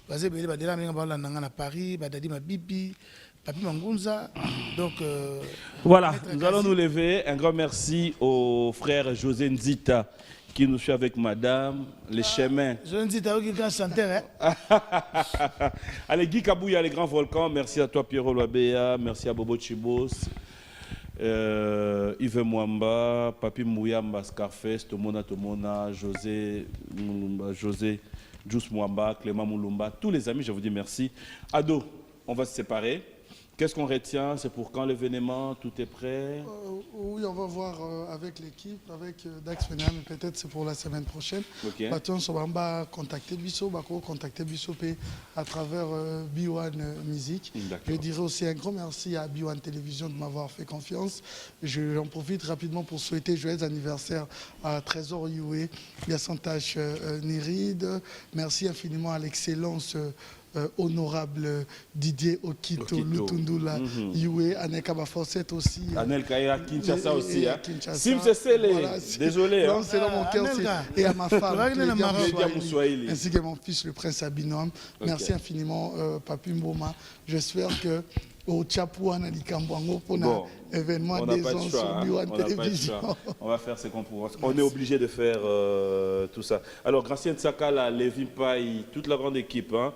bazé belé ba dela menga ba la nanga na Paris ba dadi ma bibi Papi Mangunza. Donc, voilà, nous allons nous lever. Un grand merci au frère José Nzita qui nous suit avec madame, les chemins. José Nzita, qui est grand chanteur. Hein? Allez, Guy Kabouya, les grands volcans. Merci à toi, Pierrot Loabea. Merci à Bobo Chibos. Yves Mwamba, Papi Mouyamba, Scarface, Tomona, José, Jus Mwamba, Clément Moulumba. Tous les amis, je vous dis merci. Ado, on va se séparer. Qu'est-ce qu'on retient? C'est pour quand l'événement? Tout est prêt? Oui, on va voir avec l'équipe, avec Dax Fenam, peut-être c'est pour la semaine prochaine. Ok. On va contacter Bissot, à travers B1 Music. Je dirais aussi un grand merci à B1 Télévision de m'avoir fait confiance. J'en profite rapidement pour souhaiter joyeux anniversaire à Trésor Youé, Yasantache Niride. Merci infiniment à l'excellence honorable Didier Okito Lutundula Yue Aneka Bafosset aussi Anel Kaya Kinshasa aussi hein. Sim voilà, désolé hein. C'est dans mon cœur et à ma femme ainsi que mon fils le prince Abinom. Merci infiniment Papi Mboma. J'espère que au Chapouana Likambango pour un événement des gens sur B1 Télévision. On va faire ce qu'on pourra. On est obligé de faire tout ça. Alors, Gracien Tsakala, Lévi Pai, toute la grande équipe, hein.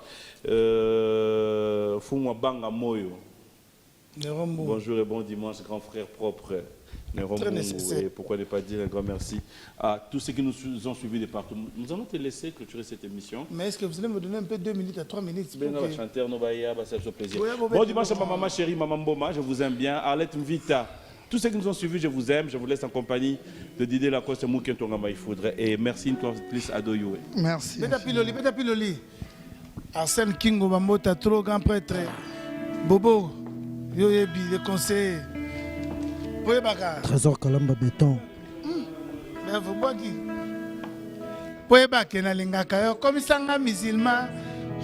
Foumwa Banga Moyo. Bonjour et bon dimanche, grand frère propre. Et pourquoi ne pas dire un grand merci à tous ceux qui nous ont suivis de partout. Nous allons te laisser clôturer cette émission. Mais est-ce que vous allez me donner un peu 2 minutes à 3 minutes Ben non, chanteur, ça fait plaisir. Bon dimanche à ma maman chérie, maman Mboma, je vous aime bien. Arlette Mvita, tous ceux qui nous ont suivis, je vous aime. Je vous laisse en compagnie de Didier Lacoste, Mouken Tongama il faudrait. Et merci une fois de plus à Doyoué. Merci. Beta Piloli. Arsène Kingo Bambota, trop grand prêtre. Bobo, Yoyebi, les conseillers. Trésor Kalamba Béton. Poebake na lingaka yo komisanga musulman.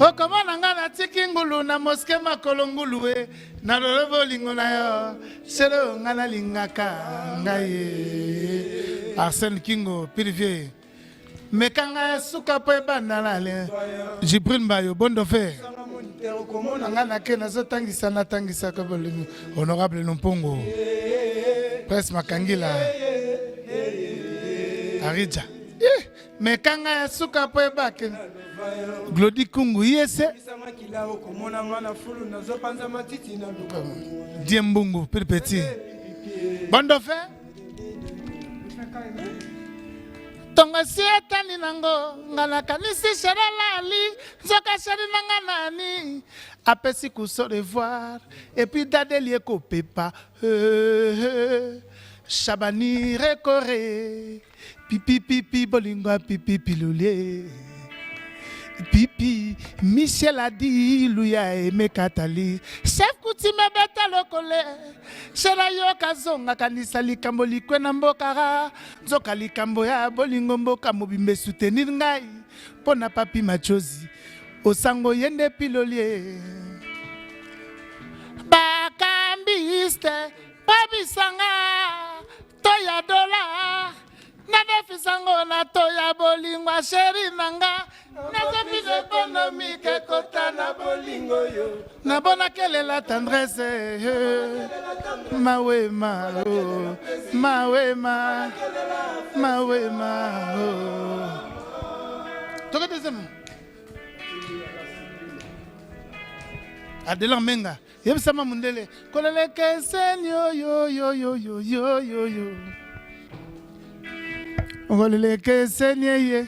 Okomona nga na tiki ngulu na moske makolo ngulu e na lolobo lingo na yo. Selo nga na lingaka ngai. Arsène Kingo Pilvier. Mekanga suka poeba na le. Jibril Mbayo bondo fe. Okomona nga na ke na zo tangisa ka bolingo. Honorable Nompongo. Presse Makangila Arija Mekanga ya suka po ebake Glody Kungu yese Diembungu Piripeti Bondo fe Tonga sieta ni nango Ngana kanisi sheralali Zoka sheri nanga nani Apesi kuso revoir Et puis dadeli eko pepa Chabani Rekore Pipi pipi bolingo pipi pilule Pipi, Michel a dit, Louya et Mekatali. Chef Koutime beta lokole. Shera yo kazonga kanisa likambo likwena mbokara. Nzoka likambo ya bolingo mboka mobimbe soutenir ngai. Pona papi machozi. Osango yende pilolie. Bakambiste, babisanga. Toya dola. Nadefisango na toya bolingwa sheri nanga. Nazapide économique kota na bolingo yo. Nabona kele la tendresse. Mawema oh. Mawema. Mawema oh. Toka deuxième. Adela Menga. Yebisama mundele. Kolele kesen yo yo yo yo yo yo yo yo. Ngolele kesen ye.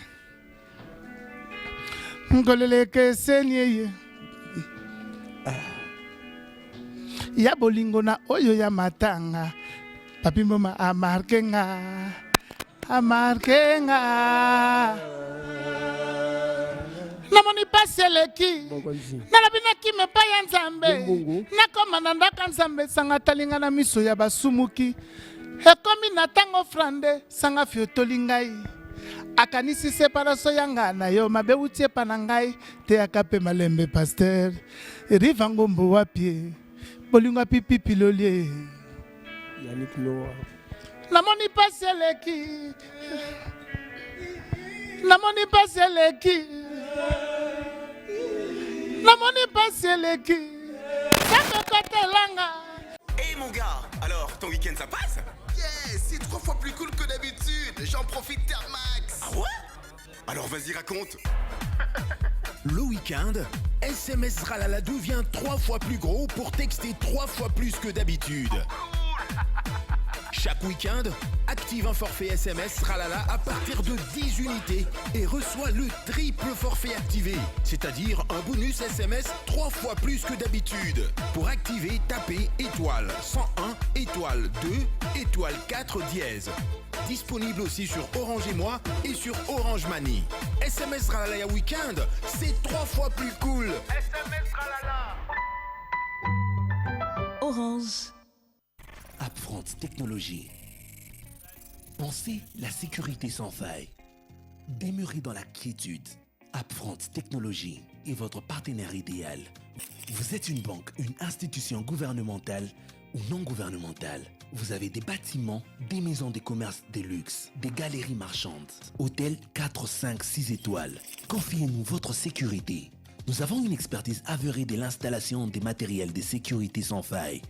Ngolele kesen ye. Ya bolingo na oyo ya matanga. Papi mama amarkenga. Amarkenga. Namoni paseleki. Nalabina kime pa ya nzambe. Nakoma na ndaka nzambe sanga talinga na miso ya basumuki. Ekomi na tango frande sanga fiotoli ngai. Akanisi separation yanga na yo mabe utie pa na ngai te akape malembe pasteur. Riva ngombo wapie. Bolingo pipi pilolie. Yannick Noah. Namoni paseleki. Namoni paseleki. Namoni paseleki. Saka kotelanga. Hey mon gars, alors ton week-end ça passe? Yes, c'est 3 fois plus cool que d'habitude. J'en profite Max. Ah ouais? Alors vas-y raconte. Le week-end, SMS Ralala devient 3 fois plus gros pour texter 3 fois plus que d'habitude. Chaque week-end, active un forfait SMS Ralala à partir de 10 unités et reçois le triple forfait activé, c'est-à-dire un bonus SMS 3 fois plus que d'habitude. Pour activer, tapez étoile 101 étoile 2 étoile 4 dièse. Disponible aussi sur Orange et Moi et sur Orange Money. SMS Ralala Weekend, c'est 3 fois plus cool. SMS Ralala. Orange. Upfront Technologie. Pensez la sécurité sans faille. Demeurez dans la quiétude. Upfront Technologie est votre partenaire idéal. Vous êtes une banque, une institution gouvernementale ou non gouvernementale. Vous avez des bâtiments, des maisons de commerce de luxe, des galeries marchandes, hôtels 4, 5, 6 étoiles. Confiez-nous votre sécurité. Nous avons une expertise avérée de l'installation des matériels de sécurité sans faille,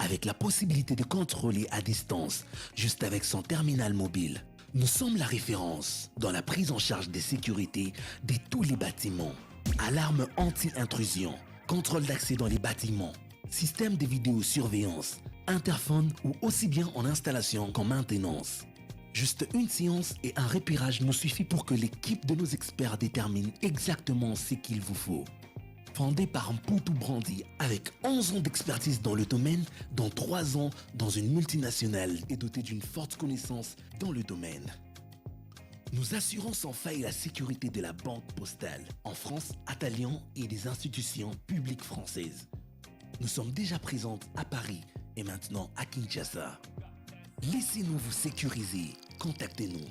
avec la possibilité de contrôler à distance, juste avec son terminal mobile. Nous sommes la référence dans la prise en charge des sécurités de tous les bâtiments. Alarme anti-intrusion, contrôle d'accès dans les bâtiments, système de vidéosurveillance, interphone ou aussi bien en installation qu'en maintenance. Juste une séance et un repérage nous suffit pour que l'équipe de nos experts détermine exactement ce qu'il vous faut. Fondé par un Mpoutou Brandi avec 11 ans d'expertise dans le domaine, dont 3 ans dans une multinationale et doté d'une forte connaissance dans le domaine. Nous assurons sans faille la sécurité de la banque postale en France, à Talion et des institutions publiques françaises. Nous sommes déjà présents à Paris et maintenant à Kinshasa. Laissez-nous vous sécuriser. Contactez-nous.